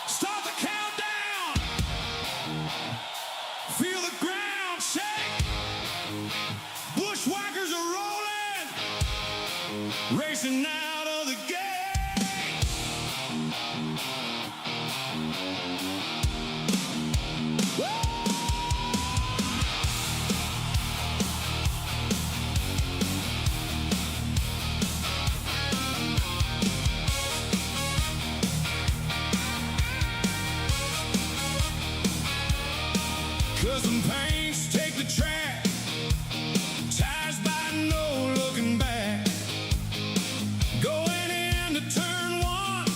Start the countdown. Feel the ground shake. Bushwhackers are rolling. Racing out of the gate. Cause them paints take the track. Tires by no looking back. Going into turn one.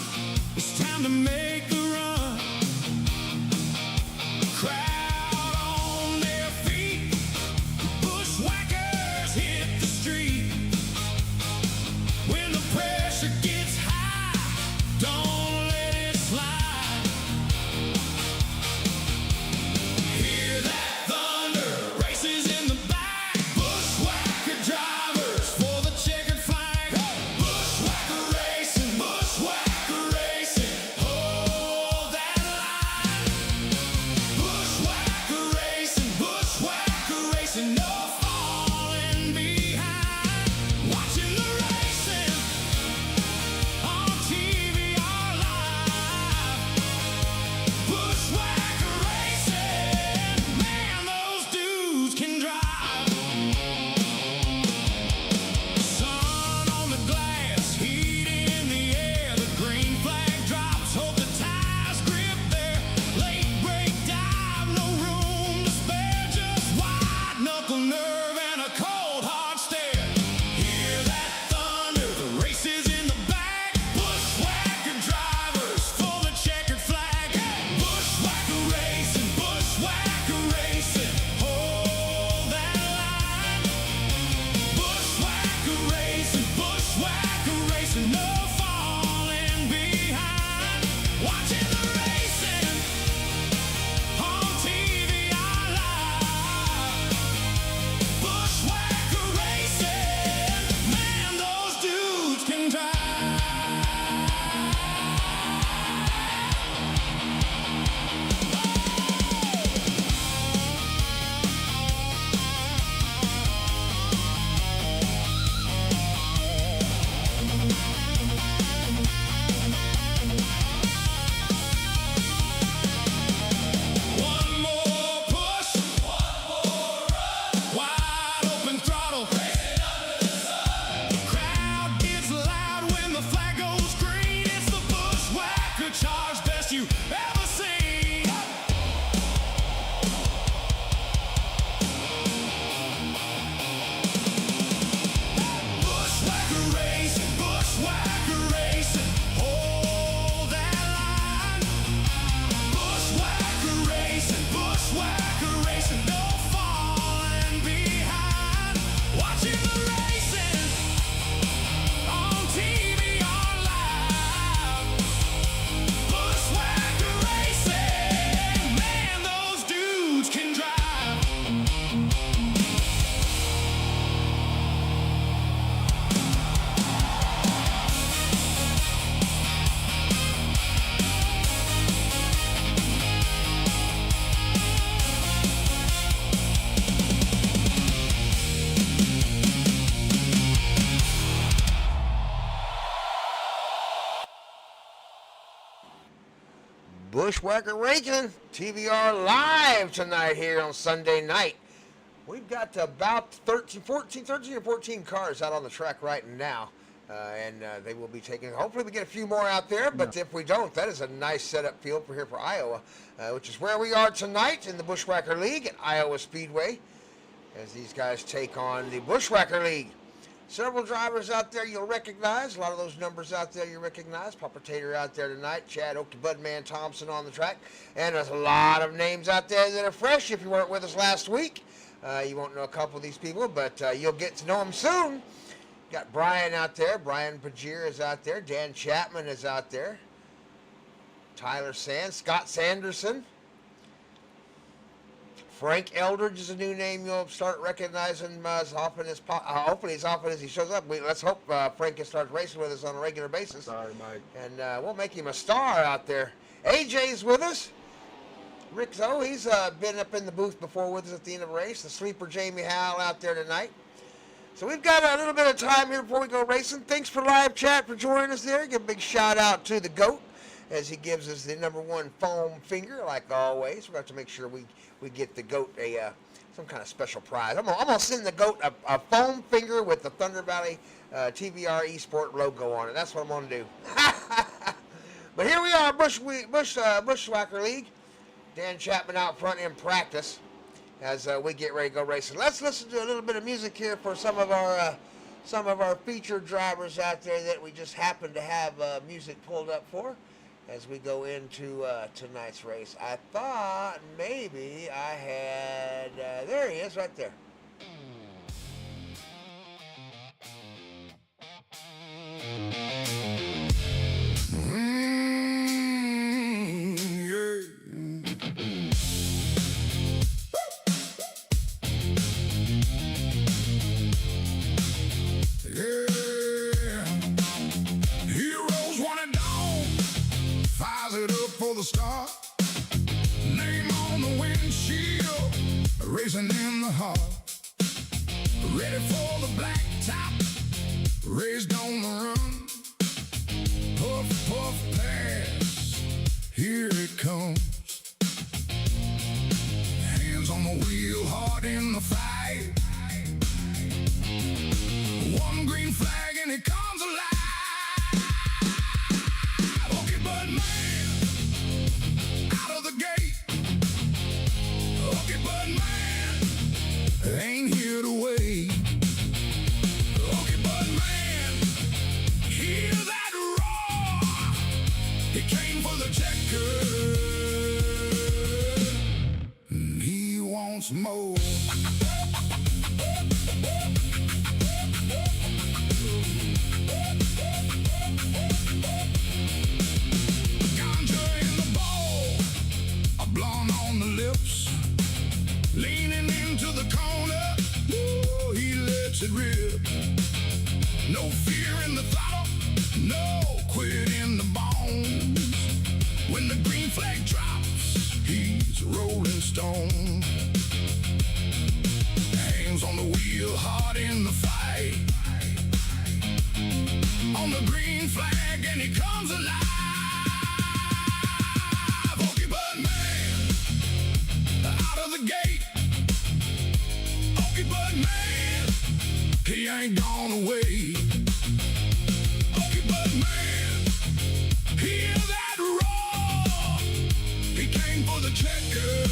It's time to make the run. Crowd on their feet. Bushwhackers hit the street. When the pressure gets high, don't let it slide. Hear that thunder, races in the back. Bushwhacker drivers for the checkered flag. Bushwhacker racing, hold that line. Bushwhacker racing, no falling behind. Watching the racing on TVR Live. Bushwacker racing, man, those dudes can drive. Sun on the glass, heat in the air. The green flag drops, hope the tires grip there. Late break dive, no room to spare. Just wide knuckle nerve and a cold hard stare. Hear that thunder, the race is in the back. Bushwhacker drivers for the checkered flag. Bushwhacker racing, hold that line. Bushwhacker racing, no falling behind. Watching the racing on TVR Live. Bushwacker racing, man, those dudes can drive. One more push, one more run. Wide open throttle, racing under the sun. Crowd gets loud when the flag goes green. It's the Bushwacker charge, best you ever seen. Bushwacker racing, hold that line. Bushwacker racing, no falling behind. Watching the racing on TVR Live. Bushwacker racing, man, those dudes can drive. Bushwacker Racing, TVR Live tonight here on Sunday night. We've got about 13 or 14 cars out on the track right now. And they will be taking, hopefully we get a few more out there, but if we don't, that is a nice setup field for here for Iowa, which is where we are tonight in the Bushwacker League at Iowa Speedway, as these guys take on the Bushwacker League. Several drivers out there you'll recognize, a lot of those numbers out there you recognize. Papa Tater out there tonight, Chad Oakie Budman Thompson on the track, and there's a lot of names out there that are fresh. If you weren't with us last week, you won't know a couple of these people, but you'll get to know them soon. Got Brian out there. Brian Pagier is out there. Dan Chapman is out there. Tyler Sands. Scott Sanderson. Frank Eldridge is a new name you'll start recognizing as often as hopefully as often as he shows up. Let's hope Frank can start racing with us on a regular basis. Sorry, Mike. And we'll make him a star out there. AJ's with us. Rick Zoe, he's been up in the booth before with us at the end of the race. The sleeper Jamie Howell out there tonight. So we've got a little bit of time here before we go racing. Thanks for live chat for joining us there. Give a big shout out to the GOAT as he gives us the #1 foam finger, like always. We're going to make sure we get the GOAT some kind of special prize. I'm gonna send the GOAT a foam finger with the Thunder Valley TVR-Esports logo on it. That's what I'm going to do. But here we are, Bushwacker League. Dan Chapman out front in practice as we get ready to go racing. Let's listen to a little bit of music here for some of our featured drivers out there that we just happen to have music pulled up for as we go into tonight's race. I thought maybe I had, there he is right there. The start, name on the windshield, racing in the heart, ready for the black top, raised on the run, puff, puff, pass, here it comes, hands on the wheel, heart in the fight, one green flag and it comes alive. Okay, but man, ain't here to wait. Okay, but man, hear that roar. He came for the checker, and he wants more. Ganja in the bowl, a blonde on the lips, leaning into the corner, ooh, he lets it rip. No fear in the throttle, no quit in the bones. When the green flag drops, he's a rolling stone. Hands on the wheel, heart in the fight. On the green flag and he comes alive. Okay, but man, out of the gate. But man, he ain't gone away. Okay, but man, hear that roar. He came for the checker,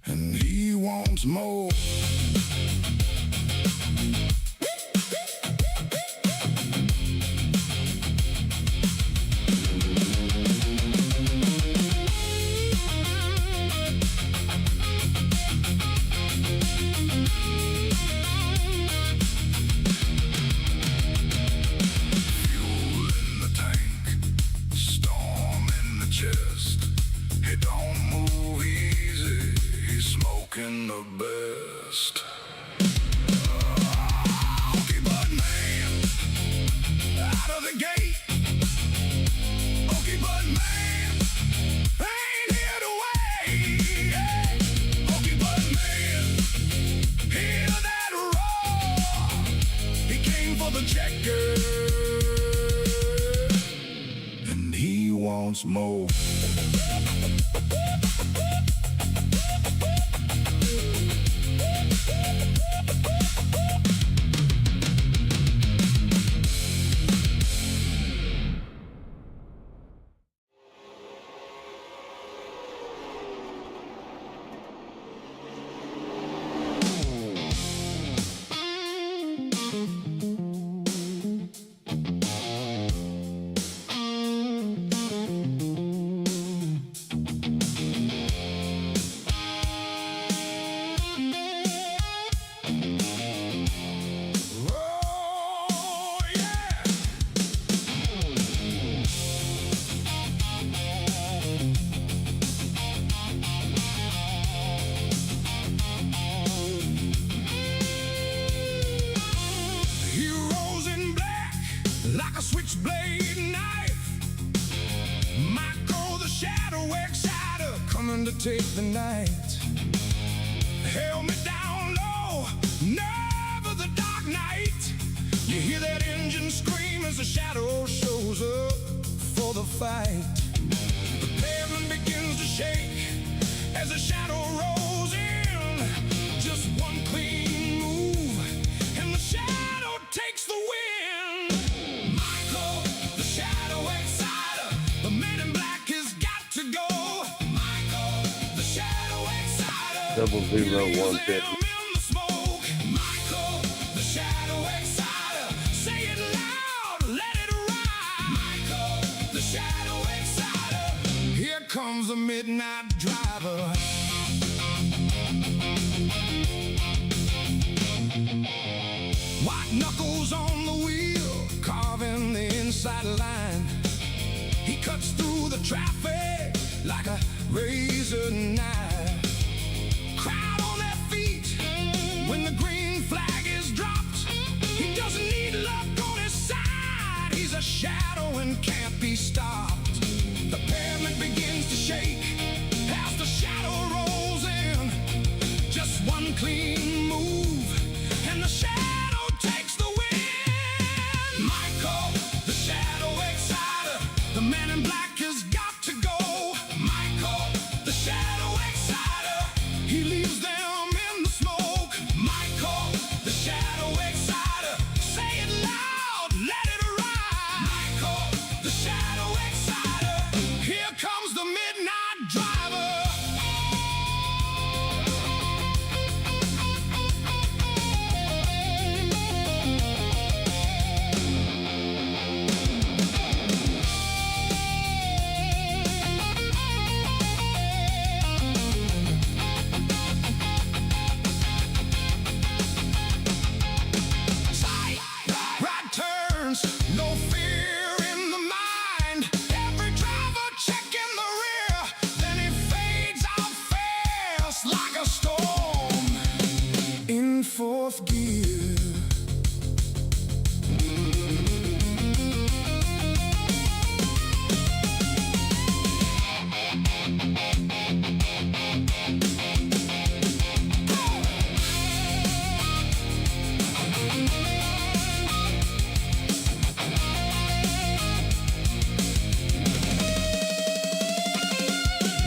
and he wants more. The best. Okay, but man, out of the gate. Okay, but man, ain't here to wait. Okay, but man, hear that roar. He came for the checker, and he wants more. take the night. Held me down low, never the dark night. You hear that engine scream as the shadow shows up for the fight. The pavement begins to shake as the shadow rolls in. Just one clean move and the shadow takes the win. Michael, the shadow exciter, the man in black has got to go. Michael, the shadow exciter, 00150. Michael, the shadow exciter, say it loud, let it ride. Michael, the shadow exciter, here comes the midnight driver. White knuckles on the wheel, carving the inside line. He cuts through the traffic like a razor knife. Crowd on their feet when the green flag is dropped. He doesn't need luck on his side. He's a shadow and can't be stopped. The pavement begins to shake as the shadow rolls in. Just one clean move and the shadow takes the win. Michael, the shadow exciter, the man in black has got to go. Michael, the shadow exciter, he leaves them in the smoke. Michael, the shadow exciter, say it loud, let it ride. Michael, the shadow exciter, here comes the midnight driver. Right turns, no fear in the mind. Every driver checking the rear, then he fades out fast like a storm in fourth gear.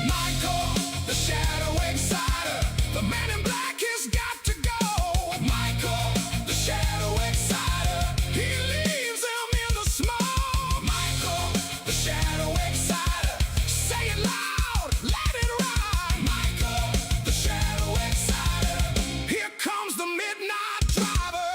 Michael, the shadow exciter, the man in black has got to go. Michael, the shadow exciter, he leaves them in the smoke. Michael, the shadow exciter, say it loud, let it ride. Michael, the shadow exciter, here comes the midnight driver.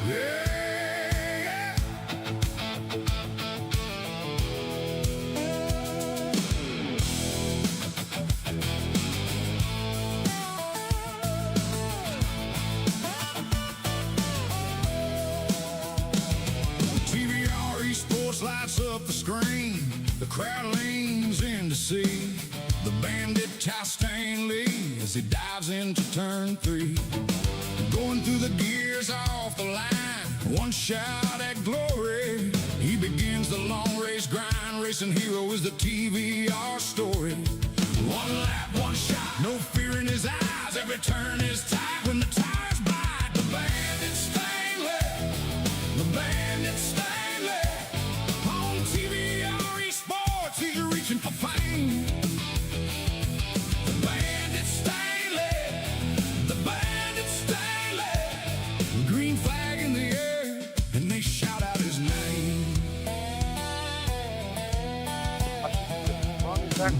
Yeah. TVR-Esports lights up the screen. The crowd leans in to see the bandit Ty Stanley as he dives into turn 3. Going through the gears off the line, one shot at glory. He begins the long race grind. Racing hero is the TVR story. One lap, one shot, no fear in his eyes. Every turn is tight when the tires bite. The Bandit Stanley, the Bandit Stanley. On TVR-Esports, he's reaching for fame. The Bandit Stanley, the Bandit Stanley. Green flag in the air, and they shout out his name.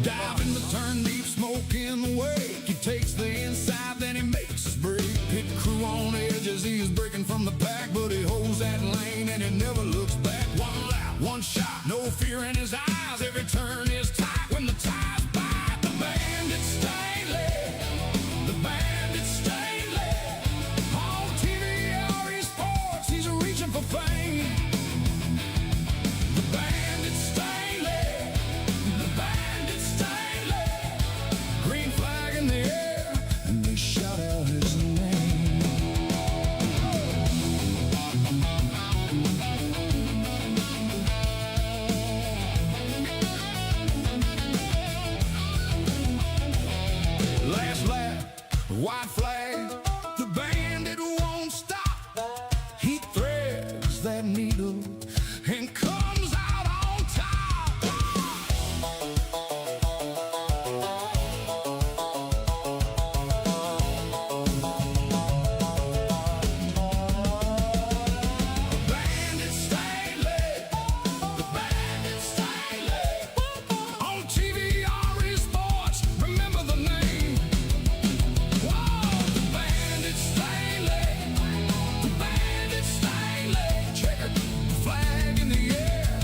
Diving the turn deep, smoke in the wake. He takes the inside, then he makes his break. Pit crew on edge as he is breaking from the pack, but he holds that lane and he never looks back. One lap, one shot, no fear in his eyes. Every turn is tight when the tires bite. The Bandit Stanley, the Bandit Stanley. On TVR-Esports, he's reaching for fame. The Bandit Stanley, the Bandit Stanley. Green flag in the air, and they shout out his name. Last lap, white flag. The Bandit won't stop. He threads that needle and comes out on top. Bandit Stanley, the Bandit Stanley. On TVR-Esports, remember the name. Whoa, the Bandit Stanley, the Bandit Stanley. Check it, flag in the air,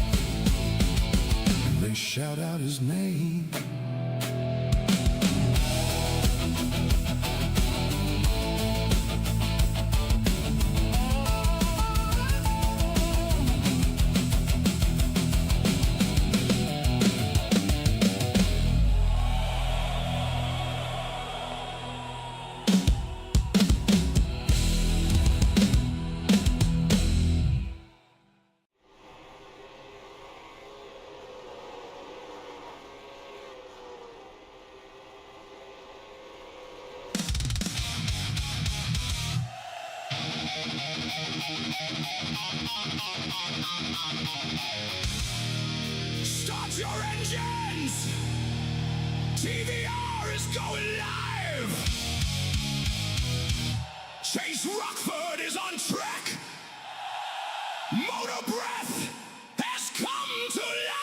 and they shout out his name. Start your engines! TVR is going live! Chase Rockford is on track! Motor Breath has come to life!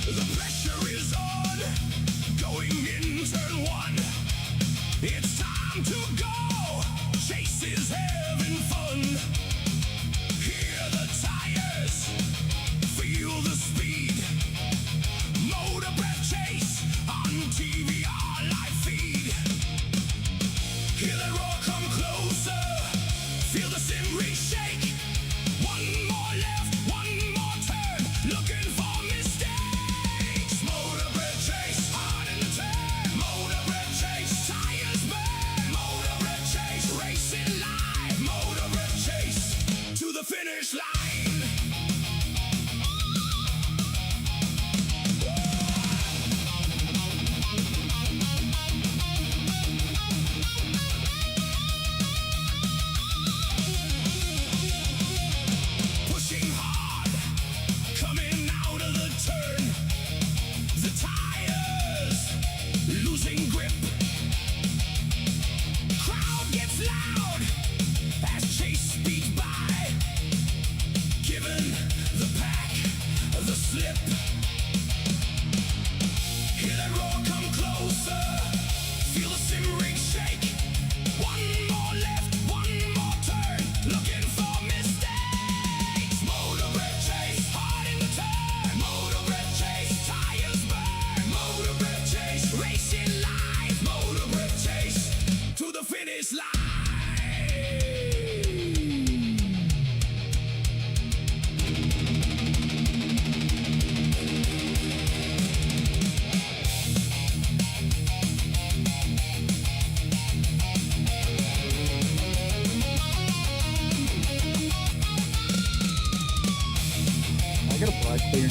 The pressure is on, going in turn one. It's time to go. Chase is having fun. Hear the tires, feel the speed. Motor Breath Chase on TVR live feed. Hear the roar come closer, feel the sim rig shake. One more left, one more turn, looking for mistakes. Motor Breath Chase, hard in the turn. Motor Breath Chase, tires burn. Motor Breath Chase, racing live. Motor Breath Chase, to the finish line. finish line. I got a black clear.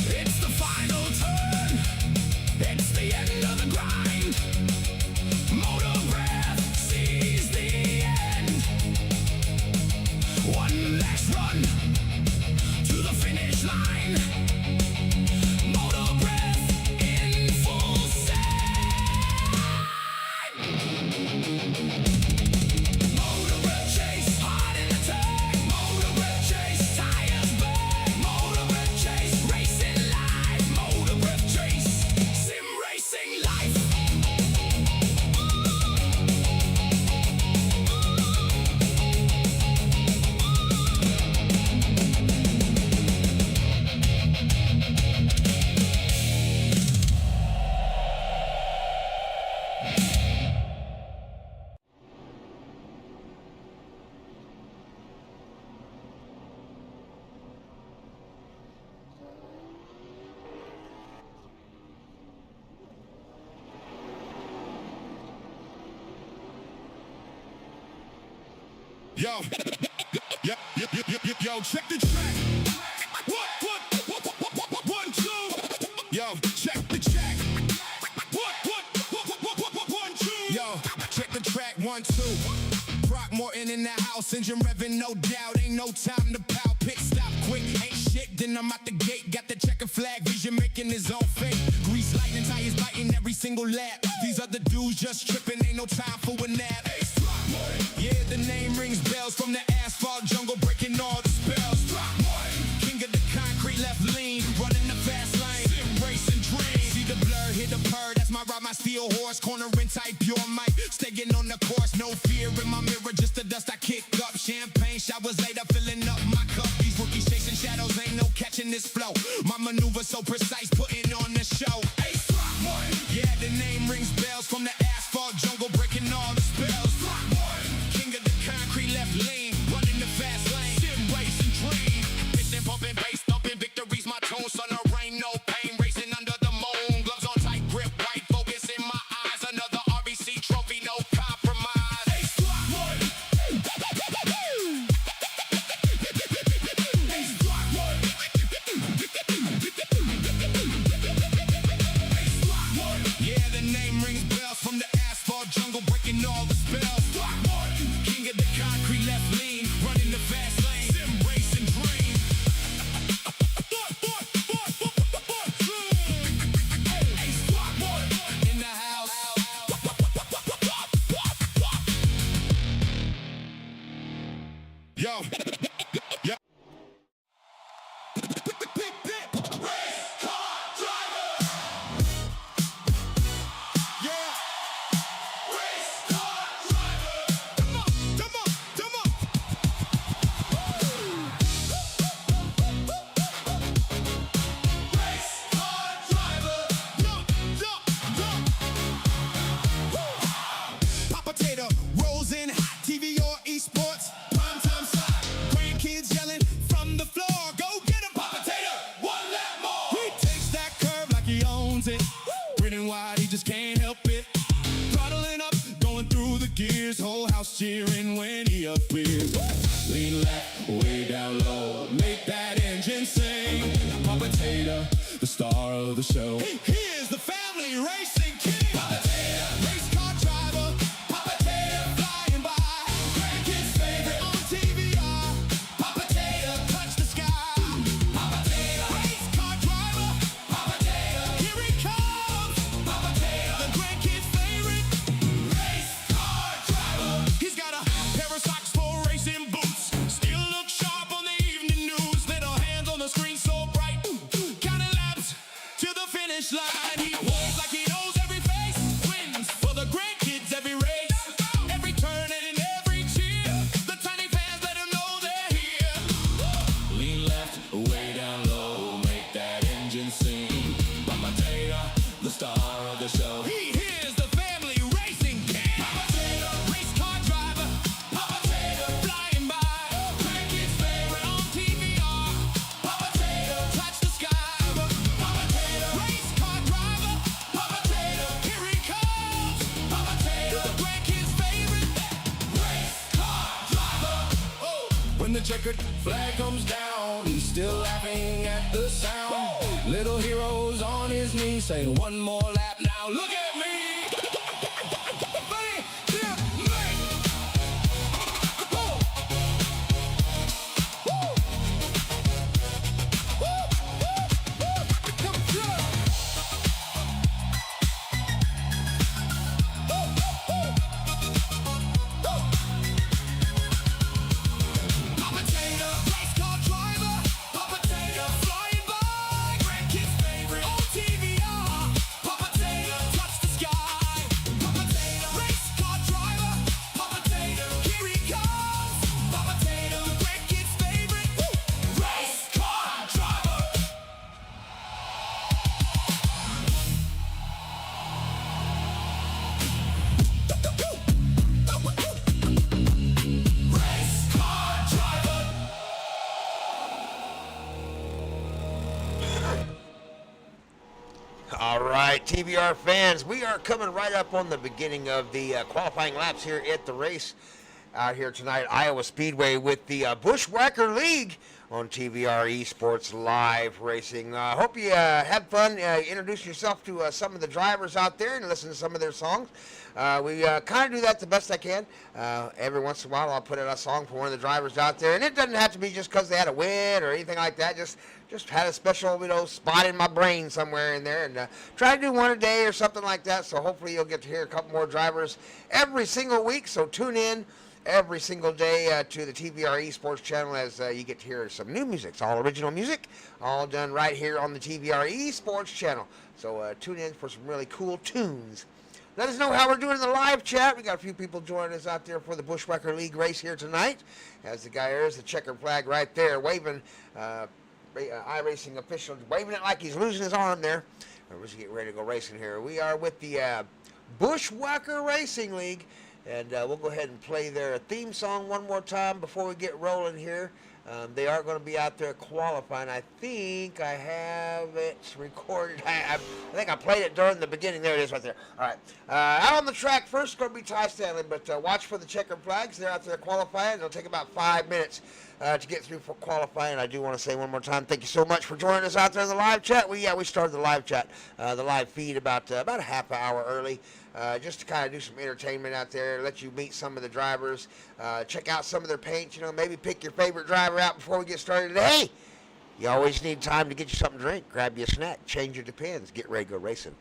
It's the final turn. It's the end of the grind. Motor breath sees the end. One last run to the finish line. Motor breath in full sail. Motor breath chase, hard in attack. Motor breath chase, tires burn. Motor breath chase, racing life. Motor breath chase, sim racing life. Yo, yo, check the track. What, 1, 2. Yo, check the track. What, 1, 2. Yo, check the track, 1, 2. Brock Morton in the house, engine revving, no doubt. Ain't no time to pout, pit stop quick. Ain't shit, then I'm out the gate. Got the checker flag, vision making his own fate. Grease lightning, tires biting every single lap. These other dudes just tripping, ain't no time for a nap. Yeah, the name rings bells from the asphalt jungle, breaking all the spells. King of the concrete, left lean, running the fast lane. Sim racing dream. See the blur, hit the purr, that's my ride, my steel horse. Cornering tight, pure mic, staying on the course. No fear in my mirror, just the dust I kick up. Champagne showers later, filling up my cup. These rookies chasing shadows, ain't no catching this flow. My maneuver so precise, putting on the show. Yeah, the name rings bells from the asphalt jungle, breaking all the spells. King of the concrete, left lean, running the fast lane. Sim racing dream, piston pumping, bass thumping, victory's my tune. Sun or rain, no pain, racing under the moon. Gloves on tight grip, right focus in my eyes. Another RBC trophy, no compromise. Ace Block One. Ace Block One. Ace Block One. Yeah, the name rings bells from the asphalt jungle, breaking all the spells. Block One. King of the concrete, left lean, running the fast lane. Sim racing dream. Ace Block One. In the house. Yo. Yo. Race car driver. Yeah. Race car driver. Come on, come on, come on. Race car driver. Papa Tater rolls in hot TVR-Esports. Prime time slot. Grandkids yelling from the floor. Go get him, Papa Tater. One lap more. He takes that curve like he owns it. Grinning wide, he just can't help it. Throttling up, going through the gears. Whole house cheering when he appears. Lean left, way down low. Make that engine sing. Papa Tater, the star of the show. He is the family racing king. Papa Tater, race car driver. Papa Tater, flying by. Grandkids' favorite on TVR. Papa Tater, touch the sky. Papa Tater, race car driver. Papa Tater, here he comes. Papa Tater, the grandkids' favorite race car driver. He's got a pair of socks for racing boots. Still look sharp on the evening news. Little hands on the screen so bright. Counting laps to the finish line. He walks like he knows the checkered flag comes down, he's still laughing at the sound. Little heroes on his knees saying one more lap now. Look at me. Buddy, yeah, mate. Woo. Woo. Woo. Woo. Come through. Papa Tater, race car driver. Papa Tater, flying by. Grandkids' favorite on TVR. Papa Tater, touch the sky. Papa Tater, race car driver. Papa Tater, here he comes. Papa Tater, grandkids' favorite race car driver. Race car driver. All right, TVR fans, we are coming right up on the beginning of the qualifying laps here at the race out here tonight at Iowa Speedway with the Bushwacker League on TVR-Esports live racing. Hope you had fun introducing yourself to some of the drivers out there and listen to some of their songs. We kind of do that the best I can. Every once in a while I'll put in a song for one of the drivers out there, and it doesn't have to be just because they had a win or anything like that. Just had a special, spot in my brain somewhere in there, and try to do one a day or something like that. So hopefully you'll get to hear a couple more drivers every single week. So tune in every single day to the TVR-Esports channel as you get to hear some new music. It's all original music, all done right here on the TVR-Esports channel. So tune in for some really cool tunes. Let us know how we're doing in the live chat. We got a few people joining us out there for the Bushwacker League race here tonight. As the guy there's the checkered flag right there, waving, iRacing official, waving it like he's losing his arm there. We're just getting ready to go racing here. We are with the Bushwacker Racing League, and we'll go ahead and play their theme song one more time before we get rolling here. They are going to be out there qualifying. I think I have it recorded. I think I played it during the beginning. There it is right there. All right. Out on the track first going to be Ty Stanley, but watch for the checkered flags. They're out there qualifying. It'll take about 5 minutes to get through for qualifying. I do want to say one more time, thank you so much for joining us out there in the live chat. We started the live chat, the live feed about a half hour early. Just to kind of do some entertainment out there, let you meet some of the drivers, check out some of their paints, maybe pick your favorite driver out before we get started. Hey, you always need time to get you something to drink, grab you a snack, change your depends, get ready to go racing.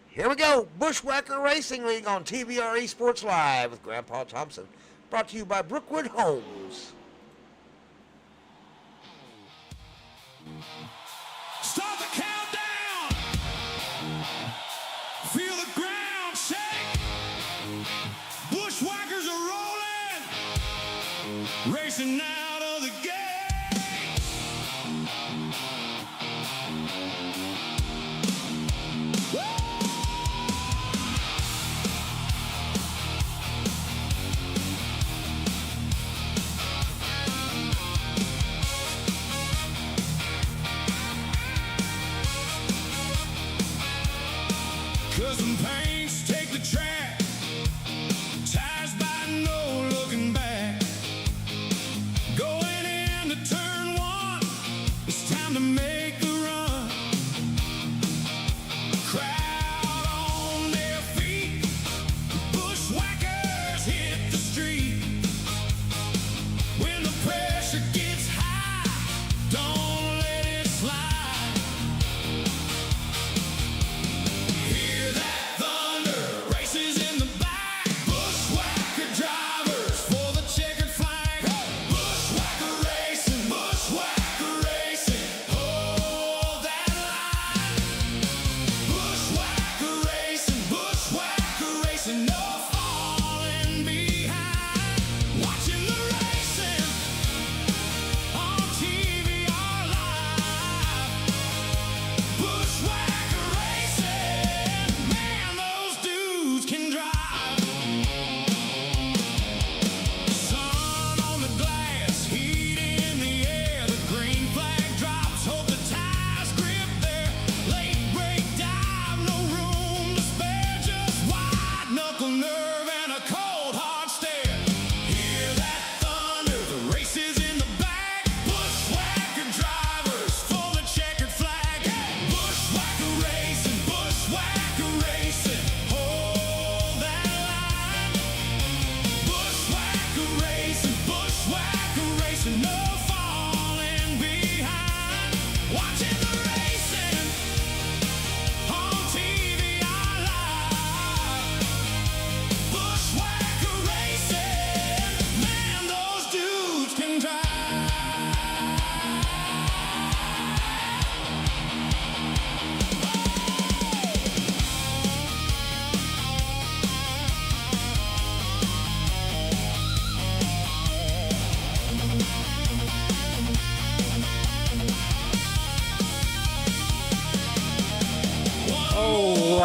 Here we go, Bushwacker Racing League on TVR-Esports Live with Grandpa Thompson, brought to you by Brookwood Homes. Start the countdown. Feel the ground shake. Bushwhackers are rolling. Racing out of the gate. Custom paints take the track. Ties by no looking back. Go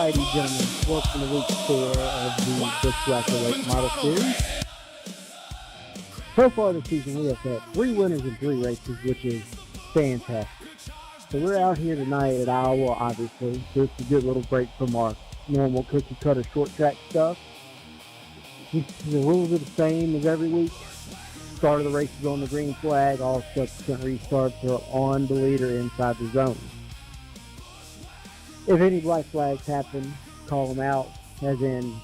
Friday, gentlemen. Welcome to week 4 of the Bushwacker Late Model Series. So far this season, we have had 3 winners in 3 races, which is fantastic. So we're out here tonight at Iowa, obviously. So it's a good little break from our normal cookie-cutter short track stuff. The rules are the same as every week. Start of the race is on the green flag. All subsequent restarts are on the leader inside the zone. If any black flags happen, call them out, as in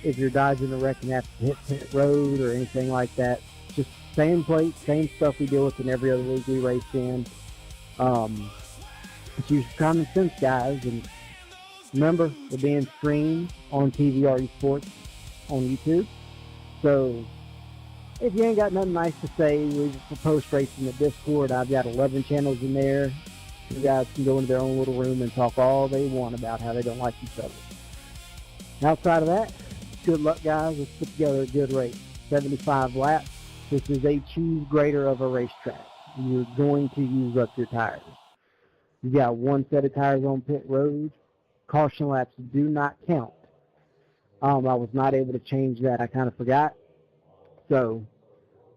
if you're dodging a wreck and have to hit pit road or anything like that. Just same plate, same stuff we deal with in every other league we race in. It's use common sense, guys. And remember, we're being streamed on TVR-Esports on YouTube. So if you ain't got nothing nice to say, we post racing the Discord. I've got 11 channels in there. You guys can go into their own little room and talk all they want about how they don't like each other. Outside of that, good luck, guys. Let's put together a good race. 75 laps. This is a choose grader of a racetrack. You're going to use up your tires. You got 1 set of tires on pit road. Caution laps do not count. I was not able to change that. I kind of forgot. So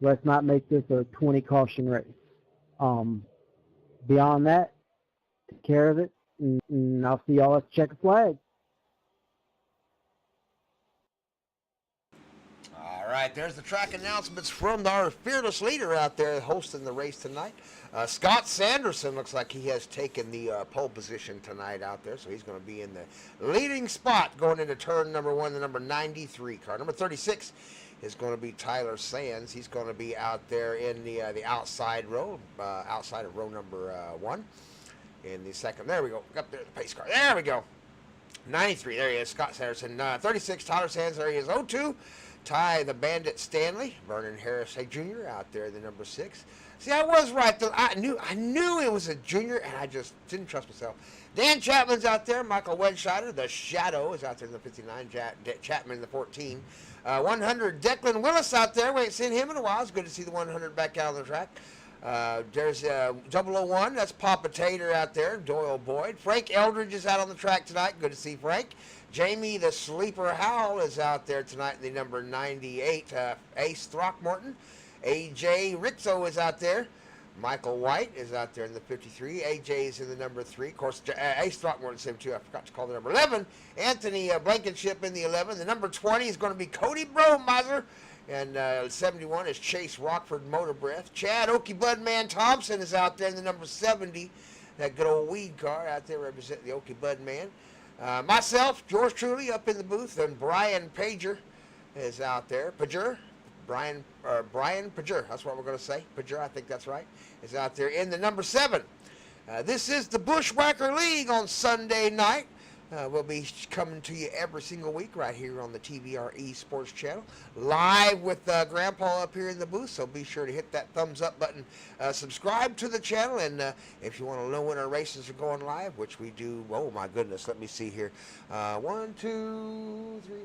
let's not make this a 20 caution race. Beyond that, take care of it, and I'll see y'all at the checker flag. All right, there's the track announcements from our fearless leader out there hosting the race tonight. Scott Sanderson looks like he has taken the pole position tonight out there, so he's going to be in the leading spot going into turn number 1, the number 93 car. Number 36 is going to be Tyler Sands. He's going to be out there in the outside row, outside of row number 1. In the second, there we go, up there, the pace car. There we go. 93, there he is, Scott Sanderson. 36, Tyler Sands, there he is. 02, Ty the Bandit Stanley. Vernon Harris, a junior, out there in the number 6. See, I was right, though. I knew it was a junior, and I just didn't trust myself. Dan Chapman's out there. Michael Wedscheider, the Shadow, is out there in the 59. Chapman in the 14. 100, Declan Willis out there. We ain't seen him in a while. It's good to see the 100 back out on the track. There's 001. That's Papa Tater out there. Doyle Boyd. Frank Eldridge is out on the track tonight. Good to see Frank. Jamie the Sleeper Howell is out there tonight in the number 98. Ace Throckmorton. AJ Rizzo is out there. Michael White is out there in the 53. AJ is in the number 3. Of course, Ace Throckmorton's him too. I forgot to call the number 11. Anthony Blankenship in the 11. The number 20 is going to be Cody Bromiser. And 71 is Chase Rockford Motor Breath. Chad Okie Budman Thompson is out there in the number 70. That good old weed car out there representing the Okie Budman. Myself, George Truly, up in the booth. And Brian Pager is out there. Brian Pager, that's what we're going to say. Pager, I think that's right, is out there in the number 7. This is the Bushwacker League on Sunday night. We'll be coming to you every single week right here on the TVR-Esports channel, live with Grandpa up here in the booth, so be sure to hit that thumbs up button, subscribe to the channel, and if you want to know when our races are going live, which we do, oh my goodness, let me see here, 1, 2, 3,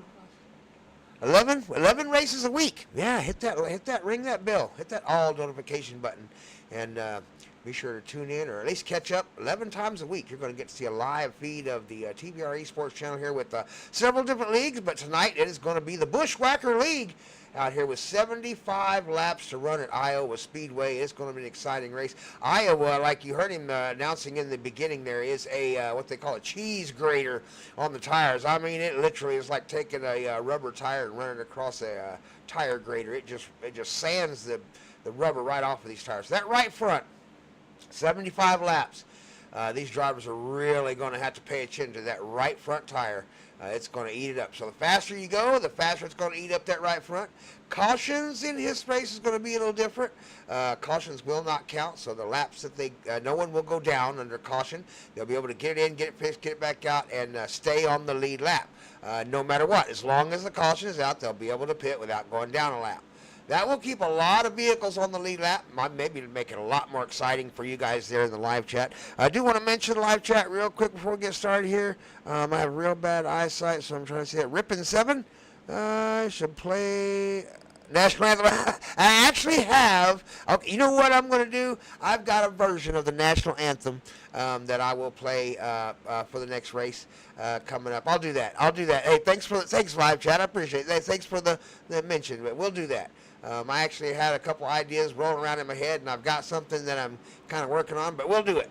11 races a week. Yeah, hit that, ring that bell, hit that all notification button, and be sure to tune in or at least catch up 11 times a week. You're going to get to see a live feed of the TVR-Esports channel here with several different leagues, but tonight it is going to be the Bushwacker League out here with 75 laps to run at Iowa Speedway. It's going to be an exciting race. Iowa, like you heard him announcing in the beginning, there is a what they call a cheese grater on the tires. I mean, it literally is like taking a rubber tire and running across a tire grater. It just sands the rubber right off of these tires. That right front, 75 laps. These drivers are really going to have to pay attention to that right front tire. It's going to eat it up. So the faster you go, the faster it's going to eat up that right front. Cautions in his race is going to be a little different. Cautions will not count, so the laps that no one will go down under caution. They'll be able to get it in, get it fixed, get it back out, and stay on the lead lap. No matter what, as long as the caution is out, they'll be able to pit without going down a lap. That will keep a lot of vehicles on the lead lap. Maybe make it a lot more exciting for you guys there in the live chat. I do want to mention live chat real quick before we get started here. I have real bad eyesight, so I'm trying to see it. Rippin' 7 should play National Anthem. I actually have. Okay, you know what I'm going to do? I've got a version of the National Anthem that I will play for the next race coming up. I'll do that. Hey, thanks live chat. I appreciate it. Thanks for the mention. But we'll do that. I actually had a couple ideas rolling around in my head, and I've got something that I'm kind of working on. But we'll do it.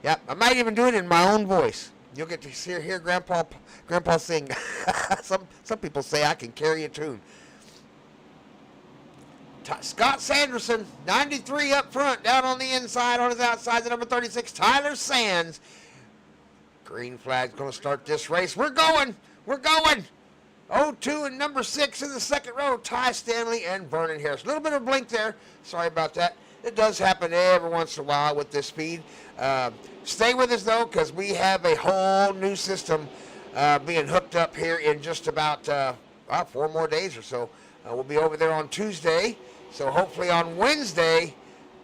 Yep. I might even do it in my own voice. You'll get to hear Grandpa sing. Some people say I can carry a tune. Scott Sanderson, 93 up front, down on the inside, on his outside, the number 36, Tyler Sands. Green flag's going to start this race. We're going. 0-2 and number 6 in the second row, Ty Stanley and Vernon Harris. A little bit of blink there. Sorry about that. It does happen every once in a while with this speed. Stay with us, though, because we have a whole new system being hooked up here in just about 4 more days or so. We'll be over there on Tuesday. So hopefully on Wednesday,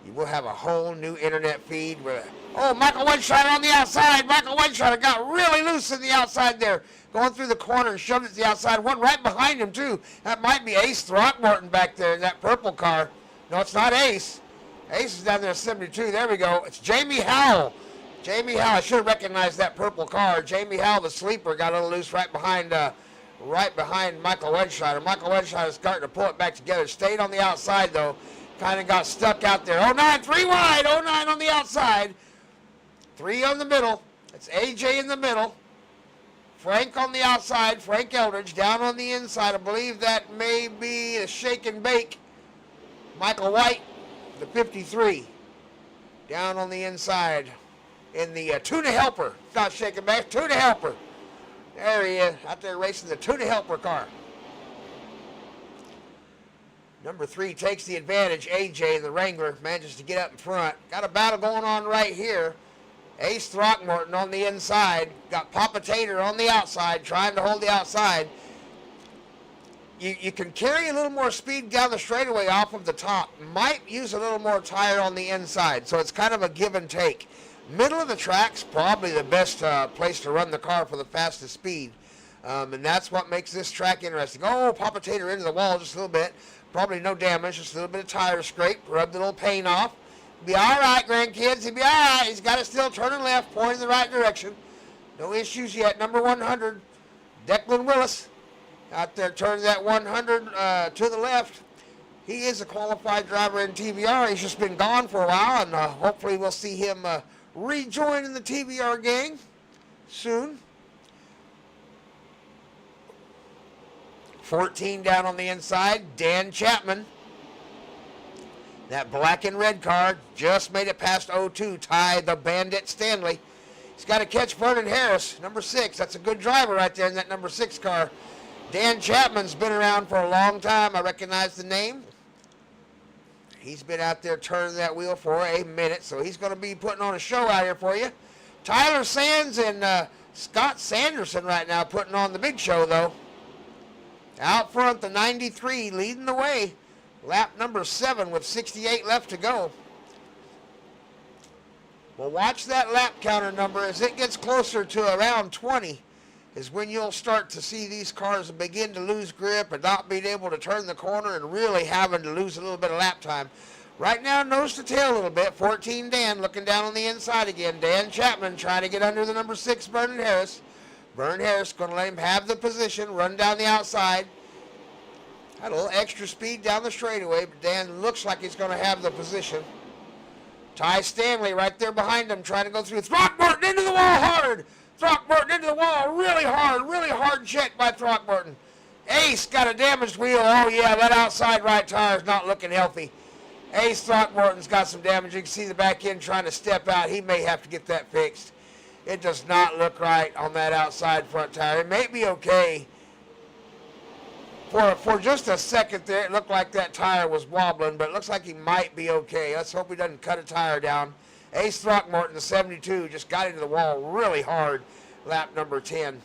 you will have a whole new internet feed. Michael Whiteshire on the outside. Michael Whiteshire got really loose in the outside there. Going through the corner and shoved it to the outside. One right behind him, too. That might be Ace Throckmorton back there in that purple car. No, it's not Ace. Ace is down there at 72. There we go. It's Jamie Howell. I should have recognized that purple car. Jamie Howell, the sleeper, got a little loose right behind Michael Wedshire. Michael Wedshire is starting to pull it back together. Stayed on the outside, though. Kind of got stuck out there. 09, 3 wide. 09 on the outside. 3 on the middle. It's AJ in the middle. Frank on the outside. Frank Eldridge down on the inside. I believe that may be a shake and bake. Michael White, the 53. Down on the inside in the Tuna Helper. Not shake and bake. Tuna Helper. There he is, out there racing the Tuna Helper car. Number 3 takes the advantage. AJ, the Wrangler, manages to get up in front. Got a battle going on right here. Ace Throckmorton on the inside. Got Papa Tater on the outside, trying to hold the outside. You can carry a little more speed down the straightaway off of the top. Might use a little more tire on the inside, so it's kind of a give and take. Middle of the track's probably the best place to run the car for the fastest speed. And that's what makes this track interesting. Papa Tater into the wall just a little bit. Probably no damage, just a little bit of tire scrape. Rub the little paint off. Be all right, grandkids. He'll be all right. He's got it still turning left, pointing in the right direction. No issues yet. Number 100, Declan Willis. Out there turning that 100 to the left. He is a qualified driver in TVR. He's just been gone for a while, and hopefully we'll see him rejoin in the TVR gang soon. 14 down on the inside, Dan Chapman. That black and red car just made it past 0-2, Ty the Bandit Stanley. He's got to catch Vernon Harris, number 6. That's a good driver right there in that number 6 car. Dan Chapman's been around for a long time. I recognize the name. He's been out there turning that wheel for a minute, so he's going to be putting on a show out here for you. Tyler Sands and Scott Sanderson right now putting on the big show, though. Out front, the 93 leading the way. Lap number 7 with 68 left to go. Well, watch that lap counter number as it gets closer to around 20 is when you'll start to see these cars begin to lose grip and not being able to turn the corner and really having to lose a little bit of lap time. Right now, nose to tail a little bit. 14 Dan looking down on the inside again. Dan Chapman trying to get under the number 6 Vernon Harris. Vernon Harris going to let him have the position, run down the outside. Had a little extra speed down the straightaway, but Dan looks like he's going to have the position. Ty Stanley right there behind him trying to go through. Throckmorton into the wall hard. Throckmorton into the wall really hard check by Throckmorton. Ace got a damaged wheel. Oh yeah, that outside right tire is not looking healthy. Ace Throckmorton's got some damage. You can see the back end trying to step out. He may have to get that fixed. It does not look right on that outside front tire. It may be okay. For just a second there, it looked like that tire was wobbling, but it looks like he might be okay. Let's hope he doesn't cut a tire down. Ace Throckmorton, the 72, just got into the wall really hard, lap number 10.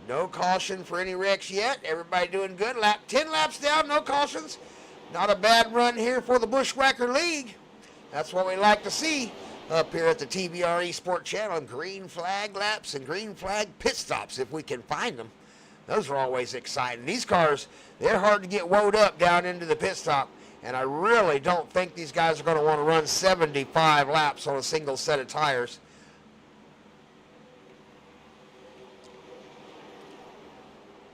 No caution for any wrecks yet. Everybody doing good. 10 laps down, no cautions. Not a bad run here for the Bushwacker League. That's what we like to see up here at the TVR-Esports channel. Green flag laps and green flag pit stops if we can find them. Those are always exciting. These cars, they're hard to get woed up down into the pit stop, and I really don't think these guys are going to want to run 75 laps on a single set of tires.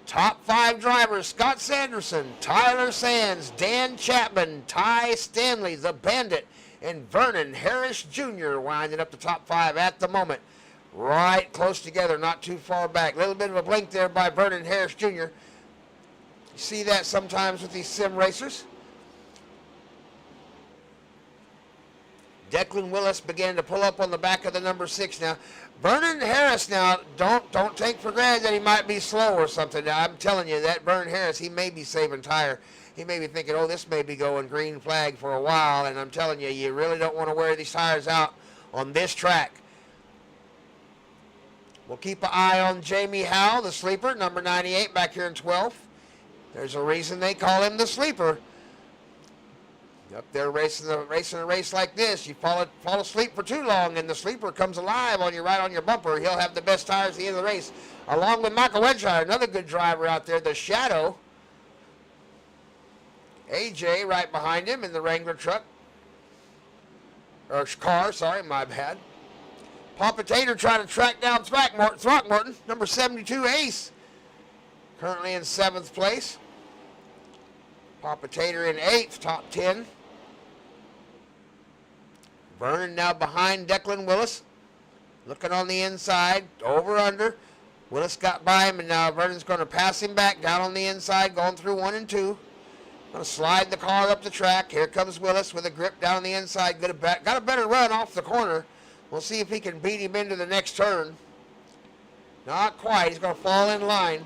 Top 5 drivers: Scott Sanderson, Tyler Sands, Dan Chapman, Ty Stanley, the Bandit, and Vernon Harris Jr. winding up the top 5 at the moment. Right close together, not too far back. A little bit of a blink there by Vernon Harris Jr. You see that sometimes with these sim racers. Declan Willis began to pull up on the back of the number 6 now. Vernon Harris now, don't take for granted that he might be slow or something. Now, I'm telling you that Vernon Harris, he may be saving tire. He may be thinking, oh, this may be going green flag for a while, and I'm telling you, you really don't want to wear these tires out on this track. We'll keep an eye on Jamie Howe, the sleeper, number 98, back here in 12th. There's a reason they call him the sleeper. Up there racing a race like this, you fall asleep for too long, and the sleeper comes alive on you right on your bumper. He'll have the best tires at the end of the race, along with Michael Wedgshire, another good driver out there, the Shadow. AJ right behind him in the Wrangler truck. Or car, sorry, my bad. Papa Tater trying to track down Throckmorton, number 72 Ace. Currently in 7th place. Papa Tater in 8th, top 10. Vernon now behind Declan Willis. Looking on the inside, over under. Willis got by him, and now Vernon's going to pass him back down on the inside, going through 1 and 2. Going to slide the car up the track. Here comes Willis with a grip down the inside. Got a better run off the corner. We'll see if he can beat him into the next turn. Not quite. He's going to fall in line.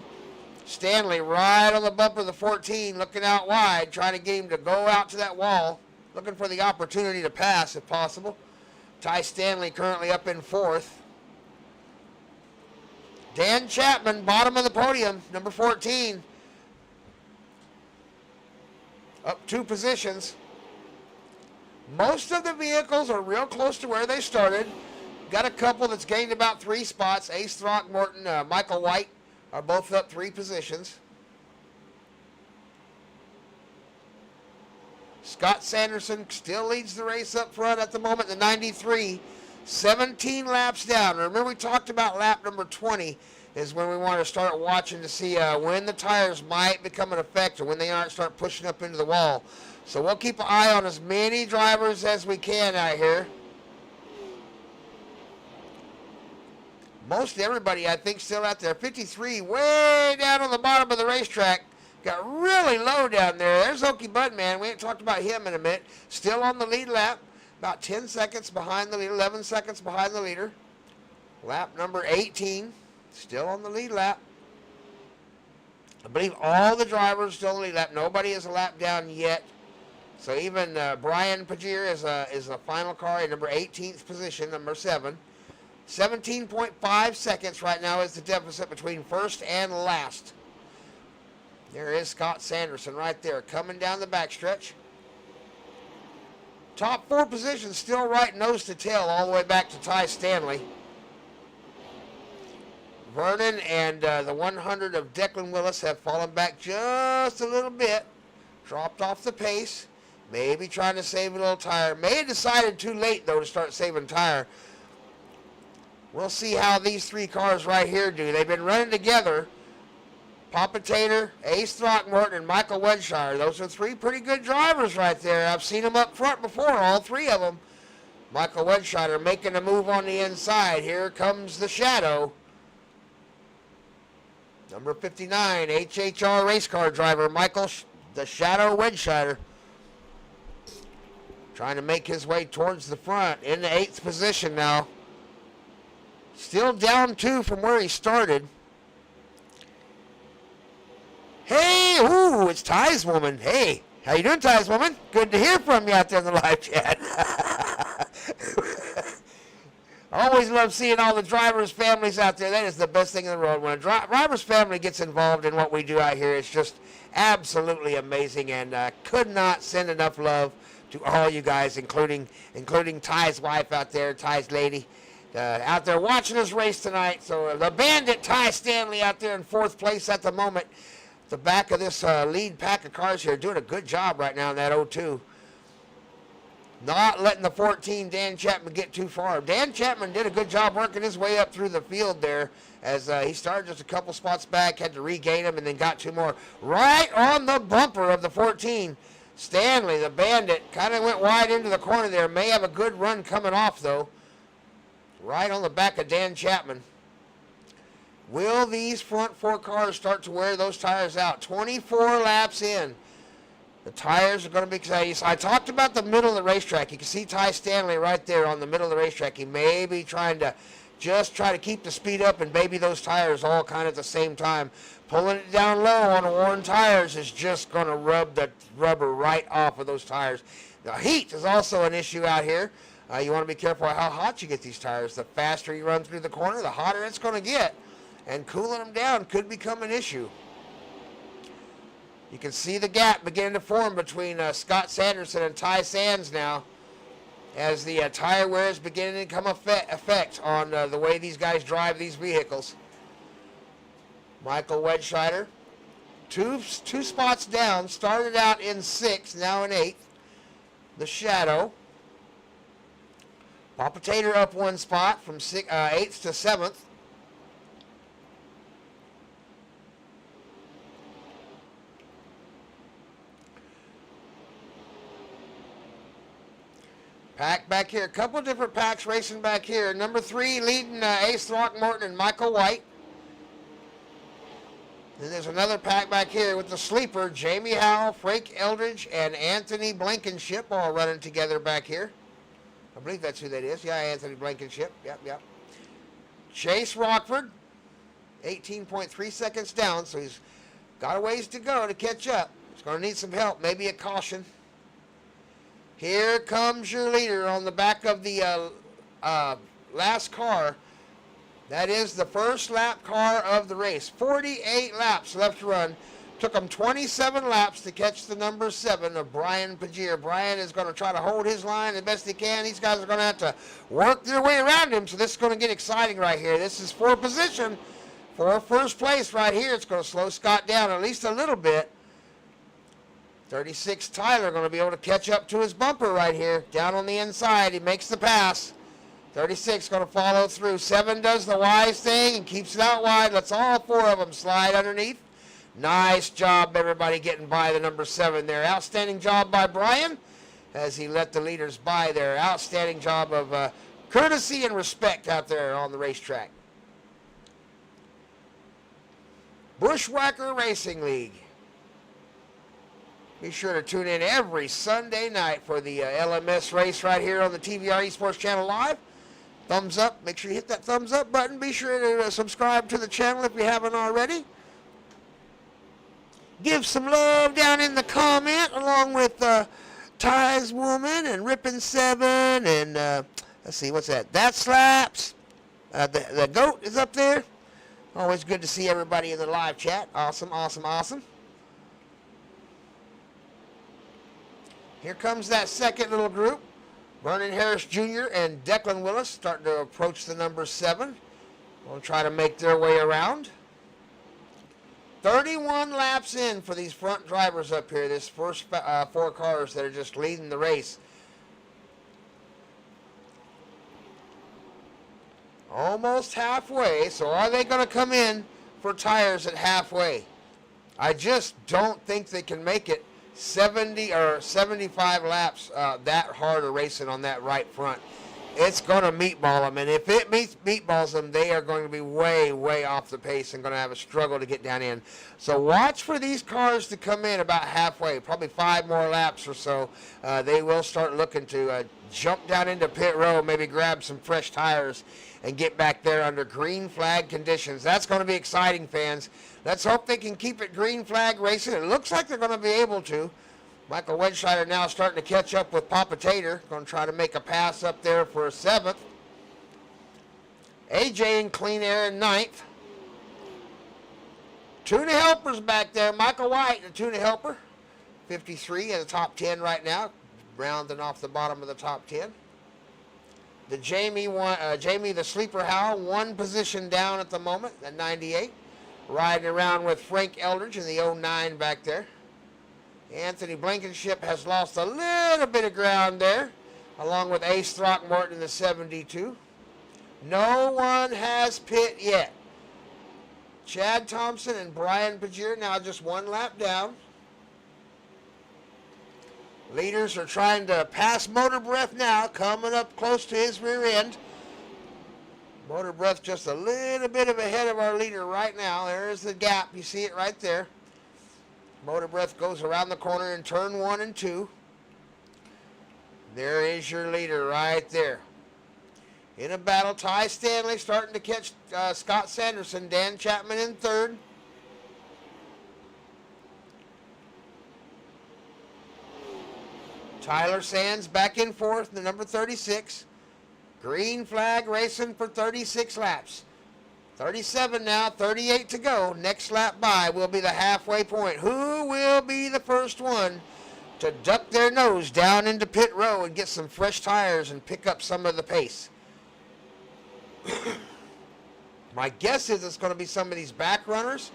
Stanley right on the bumper of the 14, looking out wide, trying to get him to go out to that wall, looking for the opportunity to pass if possible. Ty Stanley currently up in 4th. Dan Chapman, bottom of the podium, number 14. Up 2 positions. Most of the vehicles are real close to where they started. Got a couple that's gained about 3 spots. Ace Throckmorton, Michael White are both up 3 positions. Scott Sanderson still leads the race up front at the moment, the 93. 17 laps down. Remember, we talked about lap number 20 is when we want to start watching to see when the tires might become an effect or when they might start pushing up into the wall. So we'll keep an eye on as many drivers as we can out here. Most everybody, I think, still out there. 53 way down on the bottom of the racetrack. Got really low down there. There's Okie Budman. We ain't talked about him in a minute. Still on the lead lap. About 10 seconds behind the leader. 11 seconds behind the leader. Lap number 18. Still on the lead lap. I believe all the drivers still on the lead lap. Nobody is a lap down yet. So even Brian Pagier is a final car in number 18th position, number 7. 17.5 seconds right now is the deficit between first and last. There is Scott Sanderson right there coming down the backstretch. Top 4 positions still right nose to tail all the way back to Ty Stanley. Vernon and the 100 of Declan Willis have fallen back just a little bit. Dropped off the pace. Maybe trying to save a little tire. May have decided too late, though, to start saving tire. We'll see how these 3 cars right here do. They've been running together. Papa Tater, Ace Throckmorton, and Michael Wedgshire. Those are 3 pretty good drivers right there. I've seen them up front before, all 3 of them. Michael Wedgshire making a move on the inside. Here comes the Shadow. Number 59, HHR race car driver, Michael the Shadow Wedgshire. Trying to make his way towards the front in the 8th position now. Still down 2 from where he started. Hey, ooh, it's Ty's woman. Hey, how you doing, Ty's woman? Good to hear from you out there in the live chat. I always love seeing all the drivers' families out there. That is the best thing in the world. When a driver's family gets involved in what we do out here, it's just absolutely amazing, and could not send enough love to all you guys, including Ty's wife out there, Ty's lady. out there watching this race tonight. So the Bandit Ty Stanley out there in 4th place at the moment. The back of this lead pack of cars here doing a good job right now in that 0-2. Not letting the 14 Dan Chapman get too far. Dan Chapman did a good job working his way up through the field there as he started just a couple spots back, had to regain him, and then got 2 more. Right on the bumper of the 14. Stanley, the Bandit, kind of went wide into the corner there. May have a good run coming off, though. Right on the back of Dan Chapman. Will these front 4 cars start to wear those tires out? 24 laps in. The tires are going to be exciting. I talked about the middle of the racetrack. You can see Ty Stanley right there on the middle of the racetrack. He may be trying to just try to keep the speed up and baby those tires all kind of at the same time. Pulling it down low on the worn tires is just going to rub the rubber right off of those tires. The heat is also an issue out here. You want to be careful how hot you get these tires. The faster you run through the corner, the hotter it's going to get. And cooling them down could become an issue. You can see the gap beginning to form between Scott Sanderson and Ty Sands now as the tire wear is beginning to come effect on the way these guys drive these vehicles. Michael Wedscheider, two spots down, started out in 6th, now in 8th. The Shadow. Papa Tater up 1 spot from 8th to 7th. Pack back here. A couple of different packs racing back here. Number 3 leading Ace Throckmorton and Michael White. Then there's another pack back here with the sleeper, Jamie Howell, Frank Eldridge, and Anthony Blankenship all running together back here. I believe that's who that is. Yeah, Anthony Blankenship. Yep. Chase Rockford, 18.3 seconds down, so he's got a ways to go to catch up. He's going to need some help, maybe a caution. Here comes your leader on the back of the last car. That is the first lap car of the race. 48 laps left to run. Took him 27 laps to catch the number 7 of Brian Pagier. Brian is going to try to hold his line the best he can. These guys are going to have to work their way around him, so this is going to get exciting right here. This is for position for 1st place right here. It's going to slow Scott down at least a little bit. 36 Tyler going to be able to catch up to his bumper right here. Down on the inside, he makes the pass. 36 going to follow through. 7 does the wise thing and keeps it out wide. Lets all 4 of them slide underneath. Nice job, everybody, getting by the number 7 there. Outstanding job by Brian as he let the leaders by there. Outstanding job of courtesy and respect out there on the racetrack. Bushwacker Racing League. Be sure to tune in every Sunday night for the LMS race right here on the TVR-Esports channel live. Thumbs up. Make sure you hit that thumbs up button. Be sure to subscribe to the channel if you haven't already. Give some love down in the comment along with Ty's Woman and Rippin' 7 and let's see, what's that? That Slaps. The GOAT is up there. Always good to see everybody in the live chat. Awesome. Here comes that second little group. Vernon Harris Jr. and Declan Willis starting to approach the number 7. We'll try to make their way around. 31 laps in for these front drivers up here. This first 4 cars that are just leading the race. Almost halfway. So are they going to come in for tires at halfway? I just don't think they can make it 70 or 75 laps that hard of racing on that right front. It's going to meatball them, and if it meatballs them, they are going to be way off the pace and going to have a struggle to get down in. So watch for these cars to come in about halfway, probably 5 more laps or so. They will start looking to jump down into pit row, maybe grab some fresh tires and get back there under green flag conditions. That's going to be exciting, fans. Let's hope they can keep it green flag racing. It looks like they're going to be able to. Michael Wedscheider now starting to catch up with Papa Tater. Going to try to make a pass up there for a 7th. AJ in clean air in 9th. Tuna Helper's back there. Michael White, the Tuna Helper. 53 in the top 10 right now. Rounding off the bottom of the top 10. Jamie the Sleeper Howl, one position down at the moment at 98. Riding around with Frank Eldridge in the 09 back there. Anthony Blankenship has lost a little bit of ground there, along with Ace Throckmorton in the 72. No one has pit yet. Chad Thompson and Brian Pagier now just one lap down. Leaders are trying to pass Motor Breath now, coming up close to his rear end. Motor Breath just a little bit of ahead of our leader right now. There's the gap. You see it right there. Motor Breath goes around the corner in turn 1 and 2. There is your leader right there. In a battle, Ty Stanley starting to catch Scott Sanderson. Dan Chapman in third. Tyler Sands back in fourth, the number 36. Green flag racing for 36 laps. 37 now, 38 to go. Next lap by will be the halfway point. Who will be the first one to duck their nose down into pit row and get some fresh tires and pick up some of the pace? My guess is it's going to be some of these back runners.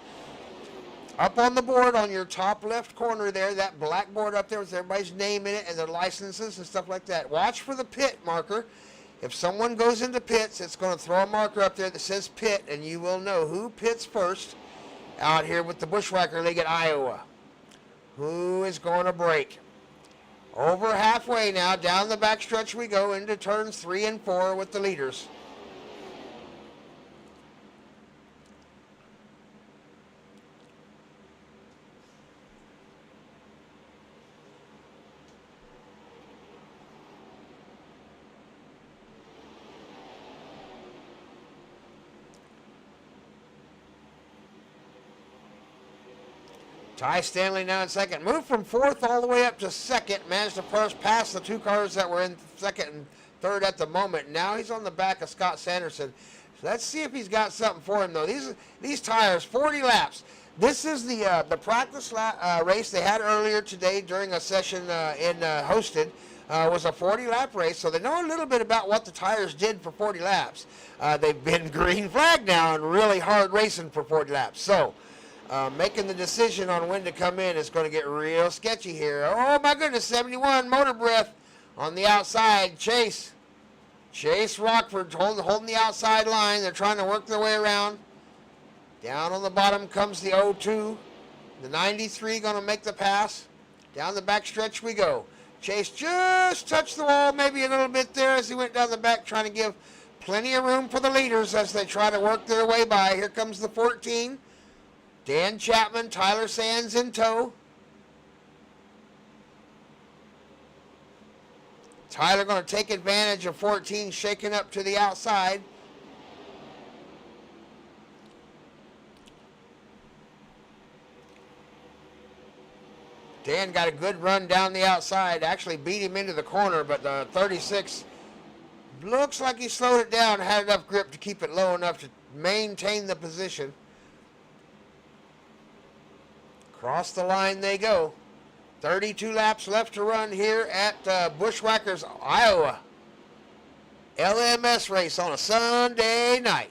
Up on the board on your top left corner there, that black board up there with everybody's name in it and their licenses and stuff like that. Watch for the pit marker. If someone goes into pits, it's going to throw a marker up there that says pit, and you will know who pits first out here with the Bushwacker League at Iowa. Who is going to break? Over halfway now, down the backstretch we go into turns 3 and 4 with the leaders. Ty Stanley now in second. Moved from fourth all the way up to second. Managed to first pass the two cars that were in second and third at the moment. Now he's on the back of Scott Sanderson. So let's see if he's got something for him, though. These tires, 40 laps. This is the practice race they had earlier today during a session hosted. Was a 40-lap race, so they know a little bit about what the tires did for 40 laps. They've been green flag now and really hard racing for 40 laps. So making the decision on when to come in is going to get real sketchy here. Oh, my goodness, 71, Motor Breath on the outside. Chase Rockford holding the outside line. They're trying to work their way around. Down on the bottom comes the 02. The 93 going to make the pass. Down the back stretch we go. Chase just touched the wall maybe a little bit there as he went down the back, trying to give plenty of room for the leaders as they try to work their way by. Here comes the 14. Dan Chapman, Tyler Sands in tow. Tyler going to take advantage of 14 shaking up to the outside. Dan got a good run down the outside. Actually beat him into the corner, but the 36 looks like he slowed it down, had enough grip to keep it low enough to maintain the position. Across the line they go. 32 laps left to run here at Bushwhackers, Iowa. LMS race on a Sunday night.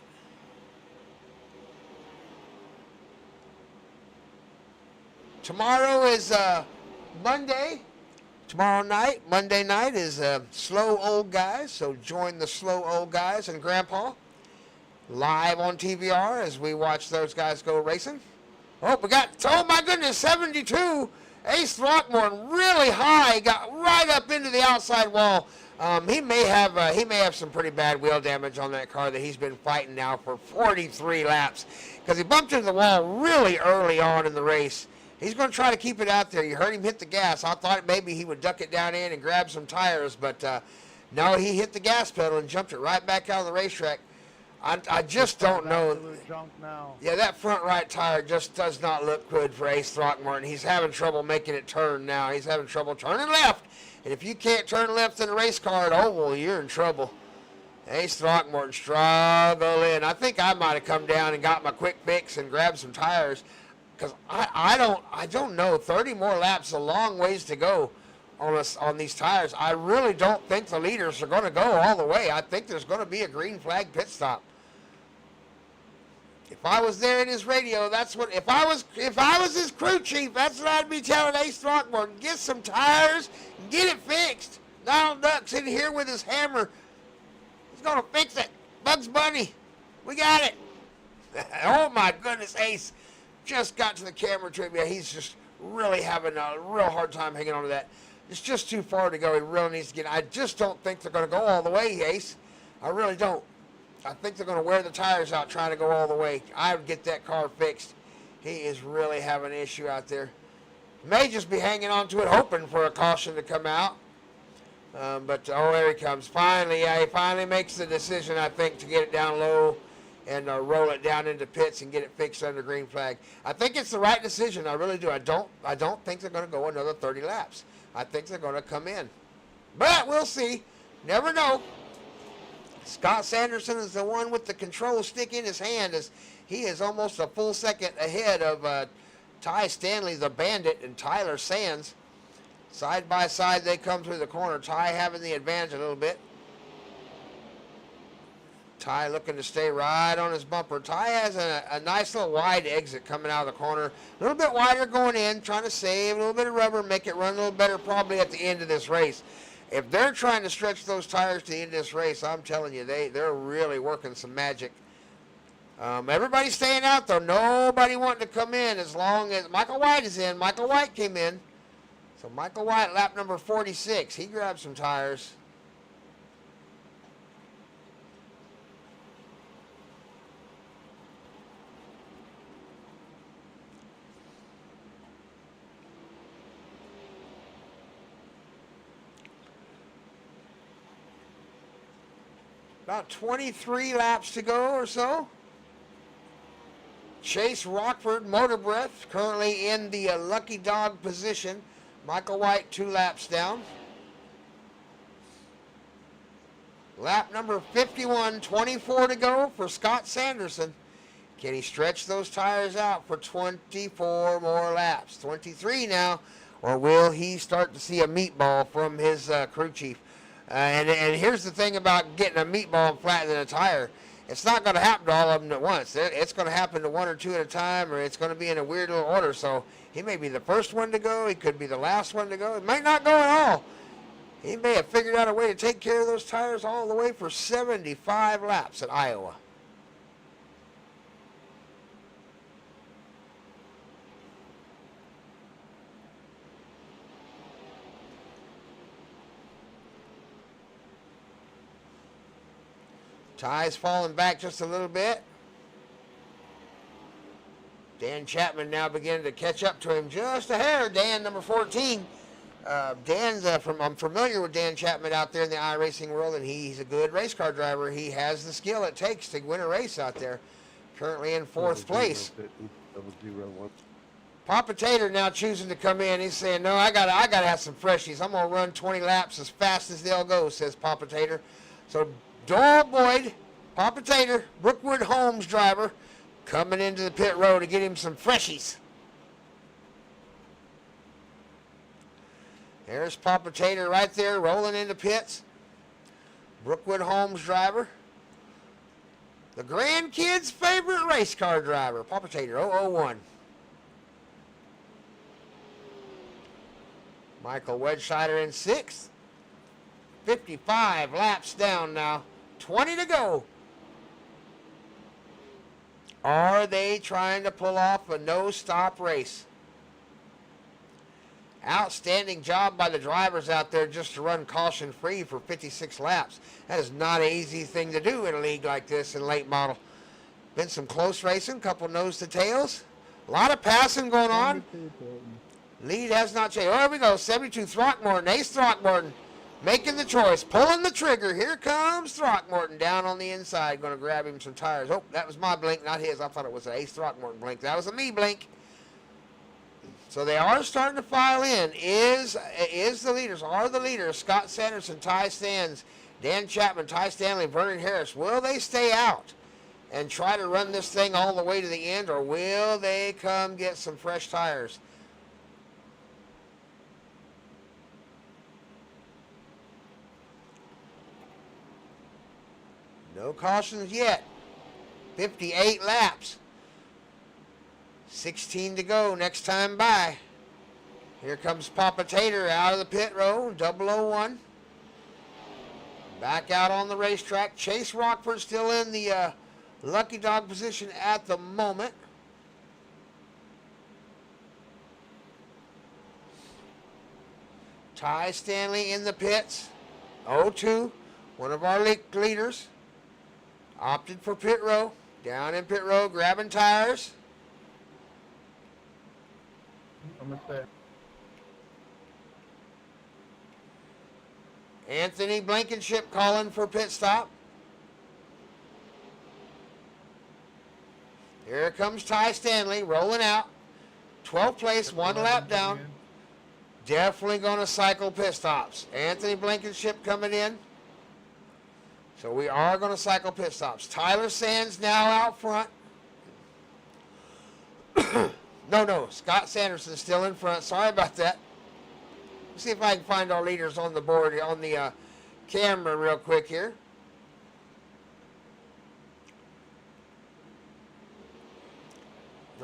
Tomorrow is Monday. Monday night is Slow Old Guys, so join the Slow Old Guys and Grandpa live on TVR as we watch those guys go racing. Oh, we got, oh my goodness, 72. Ace Throckmorton really high, got right up into the outside wall. He may have some pretty bad wheel damage on that car that he's been fighting now for 43 laps because he bumped into the wall really early on in the race. He's going to try to keep it out there. You heard him hit the gas. I thought maybe he would duck it down in and grab some tires, but no, he hit the gas pedal and jumped it right back out of the racetrack. I just don't know. Yeah, that front right tire just does not look good for Ace Throckmorton. He's having trouble making it turn now. He's having trouble turning left. And if you can't turn left in a race car at Oval, you're in trouble. Ace Throckmorton struggling. I think I might have come down and got my quick fix and grabbed some tires because I don't know. 30 more laps, a long ways to go. on these tires. I really don't think the leaders are going to go all the way. I think there's going to be a green flag pit stop. If I was there in his radio, that's what. If I was his crew chief, that's what I'd be telling Ace Throckmorton. Get some tires, and get it fixed. Donald Duck's in here with his hammer. He's gonna fix it. Bugs Bunny, we got it. Oh my goodness, Ace just got to the camera trivia. He's just really having a real hard time hanging on to that. It's just too far to go. He really needs to get. I just don't think they're gonna go all the way, Ace. I really don't. I think they're going to wear the tires out trying to go all the way. I would get that car fixed. He is really having an issue out there. May just be hanging on to it, hoping for a caution to come out. But, oh, there he comes. Finally, he finally makes the decision, I think, to get it down low and roll it down into pits and get it fixed under green flag. I think it's the right decision. I really do. I don't think they're going to go another 30 laps. I think they're going to come in. But we'll see. Never know. Scott Sanderson is the one with the control stick in his hand, as he is almost a full second ahead of Ty Stanley, the Bandit, and Tyler Sands. Side by side, they come through the corner. Ty having the advantage a little bit. Ty looking to stay right on his bumper. Ty has a nice little wide exit coming out of the corner. A little bit wider going in, trying to save a little bit of rubber, make it run a little better probably at the end of this race. If they're trying to stretch those tires to the end of this race, I'm telling you, they're really working some magic. Everybody's staying out, though. Nobody wanting to come in as long as Michael White is in. Michael White came in. So Michael White, lap number 46, he grabbed some tires. About 23 laps to go or so. Chase Rockford, Motor Breath, currently in the lucky dog position. Michael White 2 laps down. Lap number 51, 24 to go for Scott Sanderson. Can he stretch those tires out for 24 more laps? 23 now, or will he start to see a meatball from his crew chief? And here's the thing about getting a meatball and flattening a tire. It's not going to happen to all of them at once. It's going to happen to 1 or 2 at a time, or it's going to be in a weird little order. So he may be the first one to go. He could be the last one to go. He might not go at all. He may have figured out a way to take care of those tires all the way for 75 laps at Iowa. Ty's falling back just a little bit. Dan Chapman now beginning to catch up to him just a hair. Dan, number 14. I'm familiar with Dan Chapman out there in the iRacing world, and he's a good race car driver. He has the skill it takes to win a race out there. Currently in 4th place. Papa Tater now choosing to come in. He's saying, no, I gotta have some freshies. I'm gonna run 20 laps as fast as they'll go, says Papa Tater. So Doyle Boyd, Papa Tater, Brookwood Holmes driver, coming into the pit road to get him some freshies. There's Papa Tater right there rolling into pits. Brookwood Holmes driver. The grandkids' favorite race car driver, Papa Tater, 001. Michael Wedscheider in 6th. 55 laps down now. 20 to go. Are they trying to pull off a no-stop race? Outstanding job by the drivers out there just to run caution-free for 56 laps. That is not an easy thing to do in a league like this in late model. Been some close racing, couple nose-to-tails. A lot of passing going on. Lead has not changed. Oh, here we go. 72 Throckmorton, Ace Throckmorton. Making the choice, pulling the trigger. Here comes Throckmorton down on the inside. Going to grab him some tires. Oh, that was my blink, not his. I thought it was an Ace Throckmorton blink. That was a me blink. So they are starting to file in. Are the leaders, Scott Sanderson, Ty Stans, Dan Chapman, Ty Stanley, Vernon Harris. Will they stay out and try to run this thing all the way to the end, or will they come get some fresh tires? cautions yet. 58 laps. 16 to go next time by. Here comes Papa Tater out of the pit row, 001. Back out on the racetrack. Chase Rockford still in the lucky dog position at the moment. Ty Stanley in the pits. 0-2, one of our leaders. Opted for pit row. Down in pit row, grabbing tires. Almost there. Anthony Blankenship calling for pit stop. Here comes Ty Stanley rolling out. 12th place, one lap down. Definitely going to cycle pit stops. Anthony Blankenship coming in. So we are going to cycle pit stops. Tyler Sands now out front. No. Scott Sanderson still in front. Sorry about that. Let's see if I can find our leaders on the board, on the camera real quick here.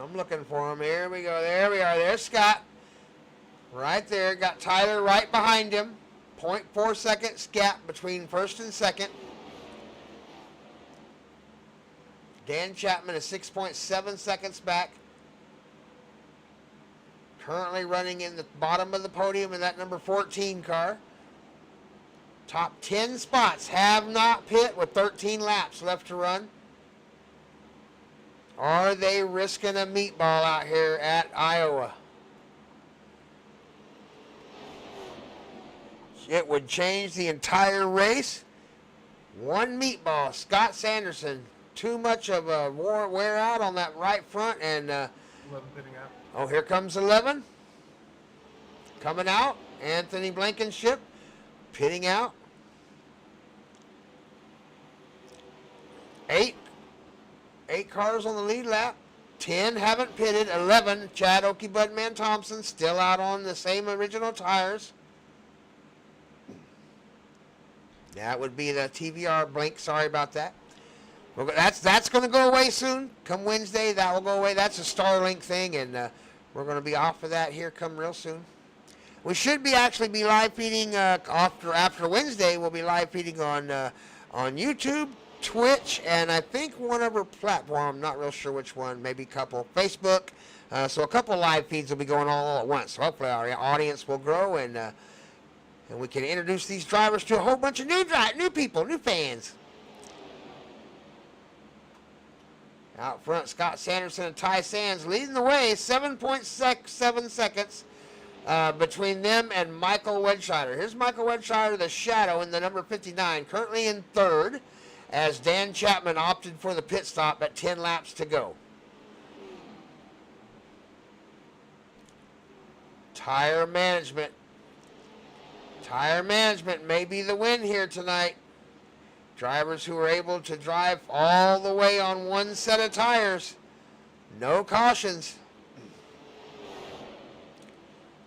I'm looking for them. Here we go. There we are. There's Scott. Right there. Got Tyler right behind him. 0.4 seconds gap between first and second. Dan Chapman is 6.7 seconds back. Currently running in the bottom of the podium in that number 14 car. Top 10 spots have not pit with 13 laps left to run. Are they risking a meatball out here at Iowa? It would change the entire race. One meatball. Scott Sanderson. Too much of a wear out on that right front. And 11 pitting out. oh, here comes 11. Coming out. Anthony Blankenship pitting out. 8 cars on the lead lap. 10 haven't pitted. 11, Chad Okie Budman Thompson still out on the same original tires. That would be the TVR blink. Sorry about that. That's going to go away soon. Come Wednesday, that will go away. That's a Starlink thing, and we're going to be off of that here come real soon. We should actually be live feeding after Wednesday. We'll be live feeding on YouTube, Twitch, and I think one other platform. I'm not real sure which one. Maybe a couple. Facebook. So a couple live feeds will be going all at once. So hopefully our audience will grow and we can introduce these drivers to a whole bunch of new people, new fans. Out front, Scott Sanderson and Ty Sands leading the way, 7.7 seconds between them and Michael Wedscheider. Here's Michael Wedscheider, the shadow in the number 59, currently in third, as Dan Chapman opted for the pit stop at 10 laps to go. Tire management. Tire management may be the win here tonight. Drivers who are able to drive all the way on one set of tires. No cautions.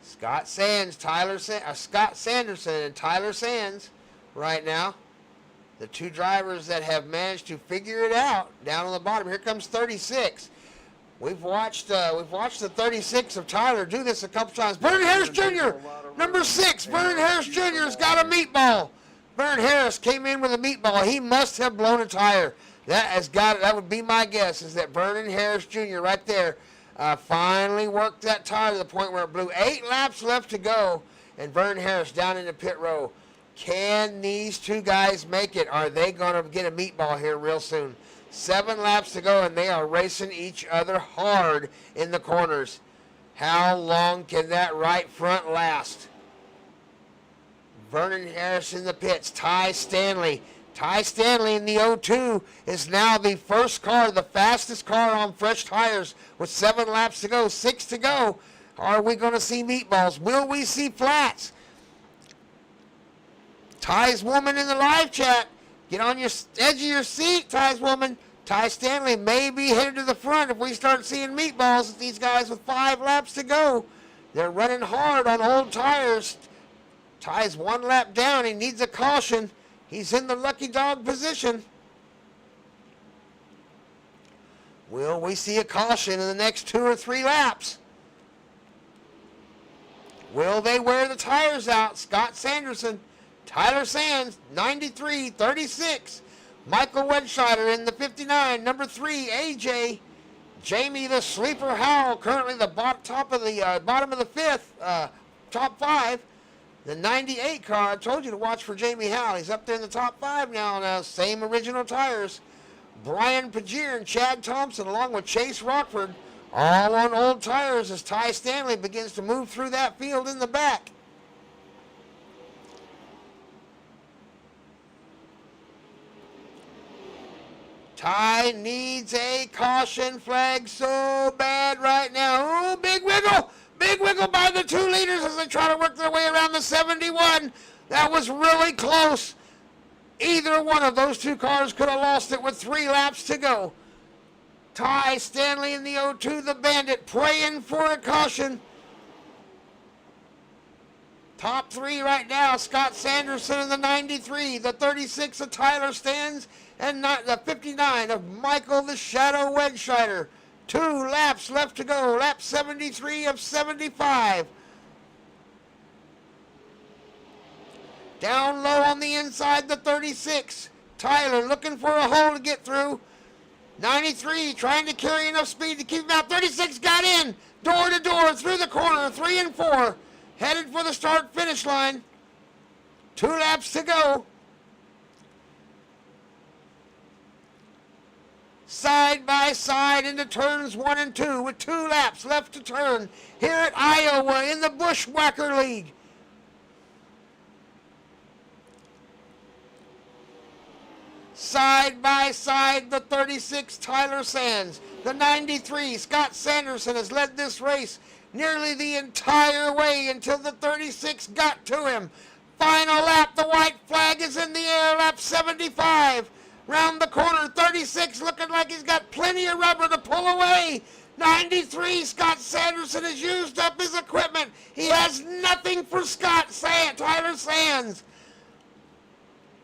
Scott Sanderson and Tyler Sands right now. The two drivers that have managed to figure it out down on the bottom. Here comes 36. We've watched the 36 of Tyler do this a couple times. Vernon Harris Jr., number 6. Vernon Harris Jr. has got a meatball. Vernon Harris came in with a meatball. He must have blown a tire. That would be my guess, is that Vernon Harris Jr. right there finally worked that tire to the point where it blew. 8 laps left to go, and Vernon Harris down in the pit row. Can these two guys make it? Are they going to get a meatball here real soon? 7 laps to go, and they are racing each other hard in the corners. How long can that right front last? Vernon Harris in the pits. Ty Stanley. Ty Stanley in the 0-2 is now the first car, the fastest car on fresh tires with 7 laps to go, 6 to go. Are we going to see meatballs? Will we see flats? Ty's woman in the live chat. Get on your edge of your seat, Ty's woman. Ty Stanley may be headed to the front if we start seeing meatballs with these guys with 5 laps to go. They're running hard on old tires. Ty's 1 lap down. He needs a caution. He's in the lucky dog position. Will we see a caution in the next 2 or 3 laps? Will they wear the tires out? Scott Sanderson, Tyler Sands, 93-36. Michael Wedscheider in the 59, number 3, AJ. Jamie the Sleeper Howell, currently the bottom of the 5th, top 5. The 98 car, I told you to watch for Jamie Howell. He's up there in the top 5 now, same original tires. Brian Pagier and Chad Thompson, along with Chase Rockford, all on old tires as Ty Stanley begins to move through that field in the back. Ty needs a caution flag so bad right now. Oh, big wiggle! Big wiggle by the 2 leaders as they try to work their way around the 71. That was really close. Either one of those 2 cars could have lost it with 3 laps to go. Ty Stanley in the 0-2, the Bandit, praying for a caution. Top 3 right now, Scott Sanderson in the 93, the 36 of Tyler Stans, and the 59 of Michael the Shadow Wedscheider. 2 laps left to go, lap 73 of 75. Down low on the inside, the 36. Tyler looking for a hole to get through. 93 trying to carry enough speed to keep him out. 36 got in, door to door, through the corner, 3 and 4. Headed for the start-finish line. 2 laps to go. Side by side into turns 1 and 2 with 2 laps left to turn here at Iowa in the Bushwacker League. Side by side, the 36, Tyler Sands. The 93, Scott Sanderson, has led this race nearly the entire way until the 36 got to him. Final lap, the white flag is in the air, lap 75. Round the corner, 36 looking like he's got plenty of rubber to pull away. 93, Scott Sanderson has used up his equipment. He has nothing for Tyler Sands.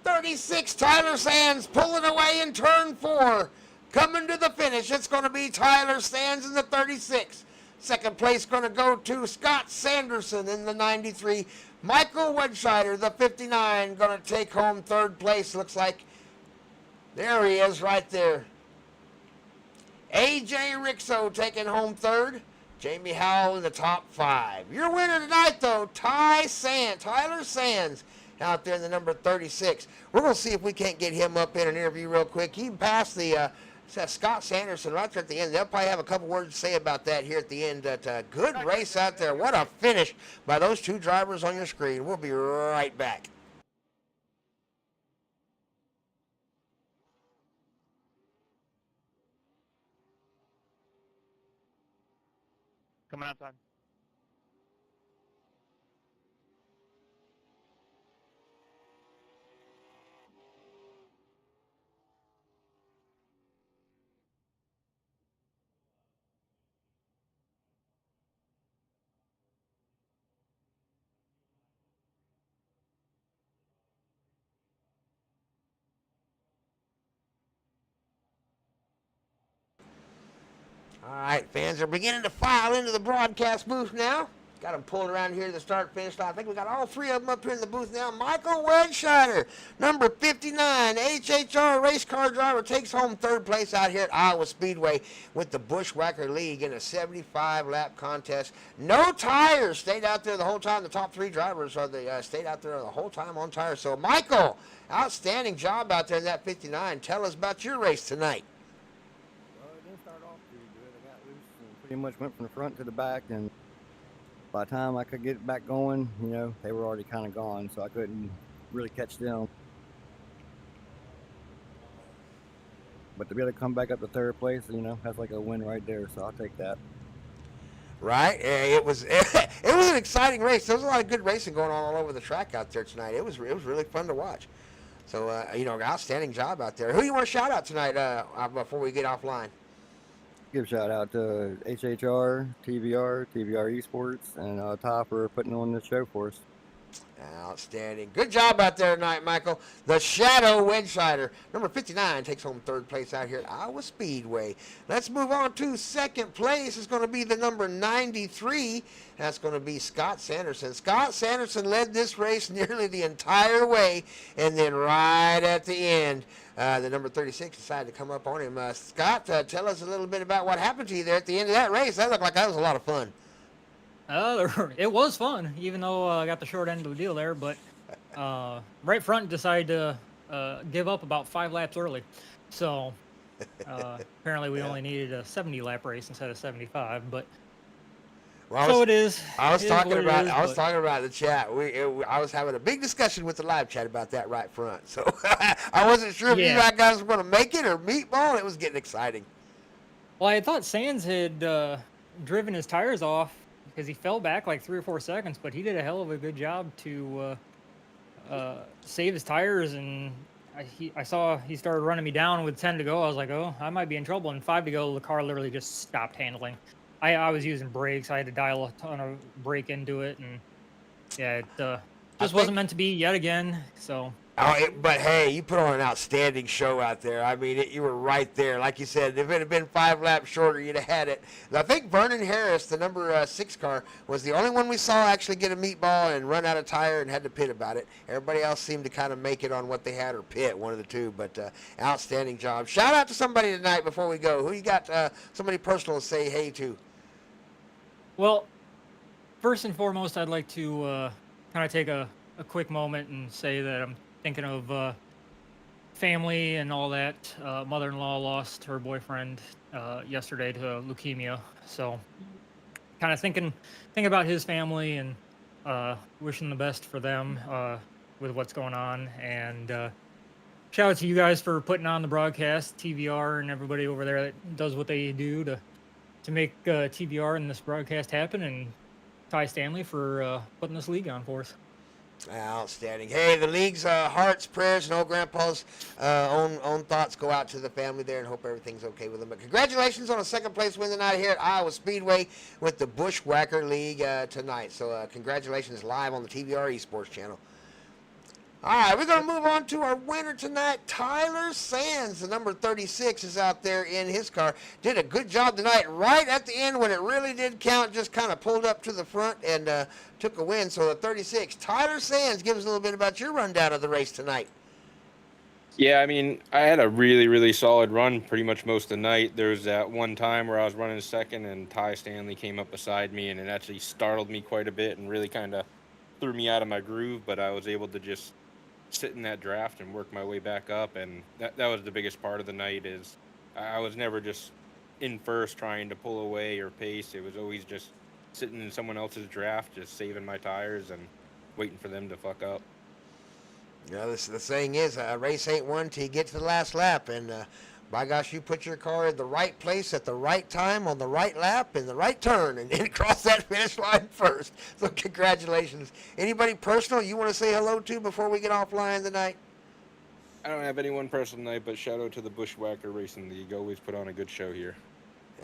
36, Tyler Sands pulling away in turn 4. Coming to the finish, it's going to be Tyler Sands in the 36. Second place going to go to Scott Sanderson in the 93. Michael Wedscheider, the 59, going to take home 3rd place. Looks like there he is right there. AJ Rixo taking home 3rd. Jamie Howell in the top 5. Your winner tonight, though, Tyler Sands, out there in the number 36. We're going to see if we can't get him up in an interview real quick. He passed the Scott Sanderson right there at the end. They'll probably have a couple words to say about that here at the end. Good race out there. What a finish by those 2 drivers on your screen. We'll be right back. Coming up time. All right, fans are beginning to file into the broadcast booth now. Got them pulled around here to the start-finish line. I think we got all 3 of them up here in the booth now. Michael Wedscheider, number 59, HHR race car driver, takes home 3rd place out here at Iowa Speedway with the Bushwacker League in a 75-lap contest. No tires. Stayed out there the whole time. The top 3 drivers stayed out there the whole time on tires. So, Michael, outstanding job out there in that 59. Tell us about your race tonight. Well, it didn't start off pretty good. I got loose and pretty much went from the front to the back, and by the time I could get it back going, they were already kind of gone, so I couldn't really catch them. But to be able to come back up to 3rd place, that's like a win right there, so I'll take that. Right? It was an exciting race. There was a lot of good racing going on all over the track out there tonight. It was really fun to watch. So, outstanding job out there. Who do you want to shout out tonight before we get offline? Give a shout out to HHR, TVR-Esports, and Ty for putting on this show for us. Outstanding. Good job out there tonight, Michael. The Shadow Wedgesider, number 59, takes home third place out here at Iowa Speedway. Let's move on to second place. It's going to be the number 93. That's going to be Scott Sanderson. Scott Sanderson led this race nearly the entire way, and then right at the end, the number 36 decided to come up on him. Scott, tell us a little bit about what happened to you there at the end of that race. That looked like that was a lot of fun. It was fun, even though I got the short end of the deal there. But right front decided to give up about 5 laps early. So apparently we only needed a 70-lap race instead of 75. But well, it is. I was talking about But the chat. I was having a big discussion with the live chat about that right front. So I wasn't sure if you guys were going to make it or meatball. It was getting exciting. Well, I thought Sands had driven his tires off because he fell back like 3 or 4 seconds, but he did a hell of a good job to save his tires. And I saw he started running me down with 10 to go. I was like, oh, I might be in trouble. And 5 to go, the car literally just stopped handling. I was using brakes. I had to dial a ton of brake into it, and it just wasn't meant to be yet again. So. But hey, you put on an outstanding show out there. I mean, you were right there. Like you said, if it had been 5 laps shorter, you'd have had it. I think Vernon Harris, the number 6 car, was the only one we saw actually get a meatball and run out of tire and had to pit about it. Everybody else seemed to kind of make it on what they had or pit, one of the two. But outstanding job. Shout out to somebody tonight before we go. Who you got somebody personal to say hey to? Well, first and foremost, I'd like to kind of take a quick moment and say that I'm thinking of family and all that. Mother-in-law lost her boyfriend yesterday to leukemia, so kind of thinking about his family and wishing the best for them with what's going on. And shout out to you guys for putting on the broadcast, TVR, and everybody over there that does what they do to make TVR and this broadcast happen, and Ty Stanley for putting this league on for us. Outstanding. Hey, the league's hearts, prayers, and old grandpa's own thoughts go out to the family there, and hope everything's okay with them. But congratulations on a second place win tonight here at Iowa Speedway with the Bushwacker League tonight. So congratulations live on the TVR-Esports channel. All right, we're going to move on to our winner tonight. Tyler Sands, the number 36, is out there in his car. Did a good job tonight. Right at the end when it really did count, just kind of pulled up to the front and took a win. So the 36, Tyler Sands, give us a little bit about your rundown of the race tonight. Yeah, I mean, I had a really, really solid run pretty much most of the night. There was that one time where I was running second and Ty Stanley came up beside me, and it actually startled me quite a bit and really kind of threw me out of my groove, but I was able to just sit in that draft and work my way back up, and that was the biggest part of the night. Is I was never just in first trying to pull away or pace. It was always just sitting in someone else's draft, just saving my tires and waiting for them to fuck up. Yeah, the saying is, a race ain't won till you get to the last lap, and by gosh, you put your car in the right place at the right time on the right lap in the right turn, and then cross that finish line first. So congratulations. Anybody personal you want to say hello to before we get offline tonight? I don't have anyone personal tonight, but shout out to the Bushwacker Racing League. Always put on a good show here.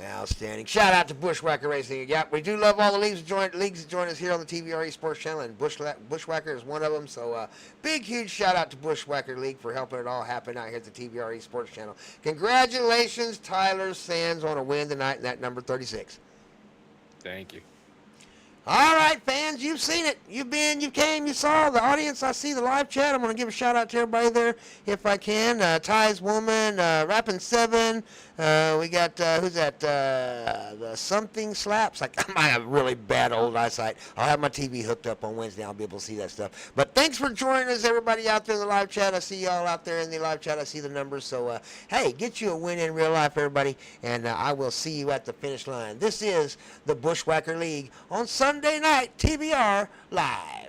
Outstanding. Shout out to Bushwacker Racing. Yeah, we do love all the leagues that join us here on the TVR-Esports channel, and Bushwacker is one of them. So big, huge shout out to Bushwacker League for helping it all happen out here at the TVR-Esports channel. Congratulations, Tyler Sands, on a win tonight in that number 36. Thank you. All right, fans, you've seen it. You've been, you came, you saw the audience. I see the live chat. I'm going to give a shout out to everybody there if I can. Ty's Woman, Rappin' 7. We got, who's that? The Something Slaps. I might have really bad old eyesight. I'll have my TV hooked up on Wednesday. I'll be able to see that stuff. But thanks for joining us, everybody out there in the live chat. I see y'all out there in the live chat. I see the numbers. So, hey, get you a win in real life, everybody. And I will see you at the finish line. This is the Bushwacker League on Sunday night, TVR Live.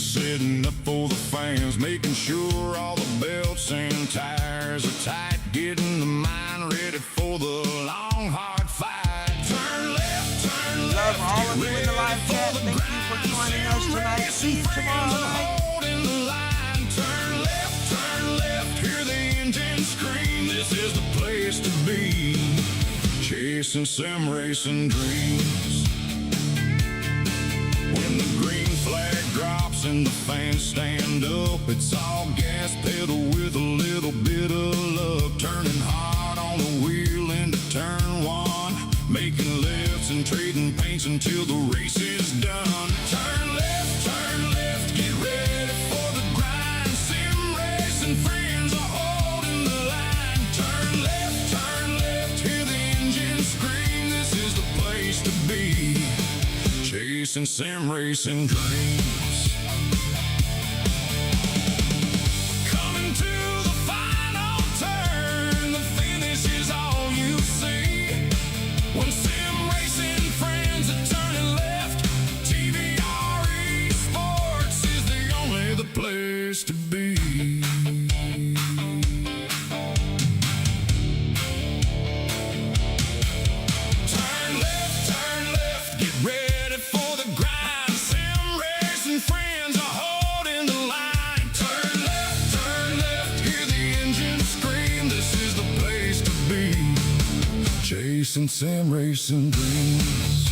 setting up for the fans, making sure all the belts and tires are tight, getting the mind ready for the long, hard fight. Turn left, turn left. Love all of you in the live chat. Thank you for joining us tonight. See you tomorrow night. Holding the line. Turn left, hear the engine scream. This is the place to be. Chasing sim racing dreams. When the green flag drops and the fans stand up, it's all gas pedal with a little bit of luck. Turning hard on the wheel into turn one, making lefts and trading paints until the race is done. Turn left, get ready for the grind. Sim racing friends are holding the line. Turn left, hear the engine scream. This is the place to be. Chasing sim racing dreams. Coming to the final turn, the finish is all you see. When sim racing friends are turning left, TVR-Esports is the place to be. Turn left, get ready for the grind. Sim racing friends are holding the line. Turn left, hear the engine scream. This is the place to be. Chasing sim racing dreams.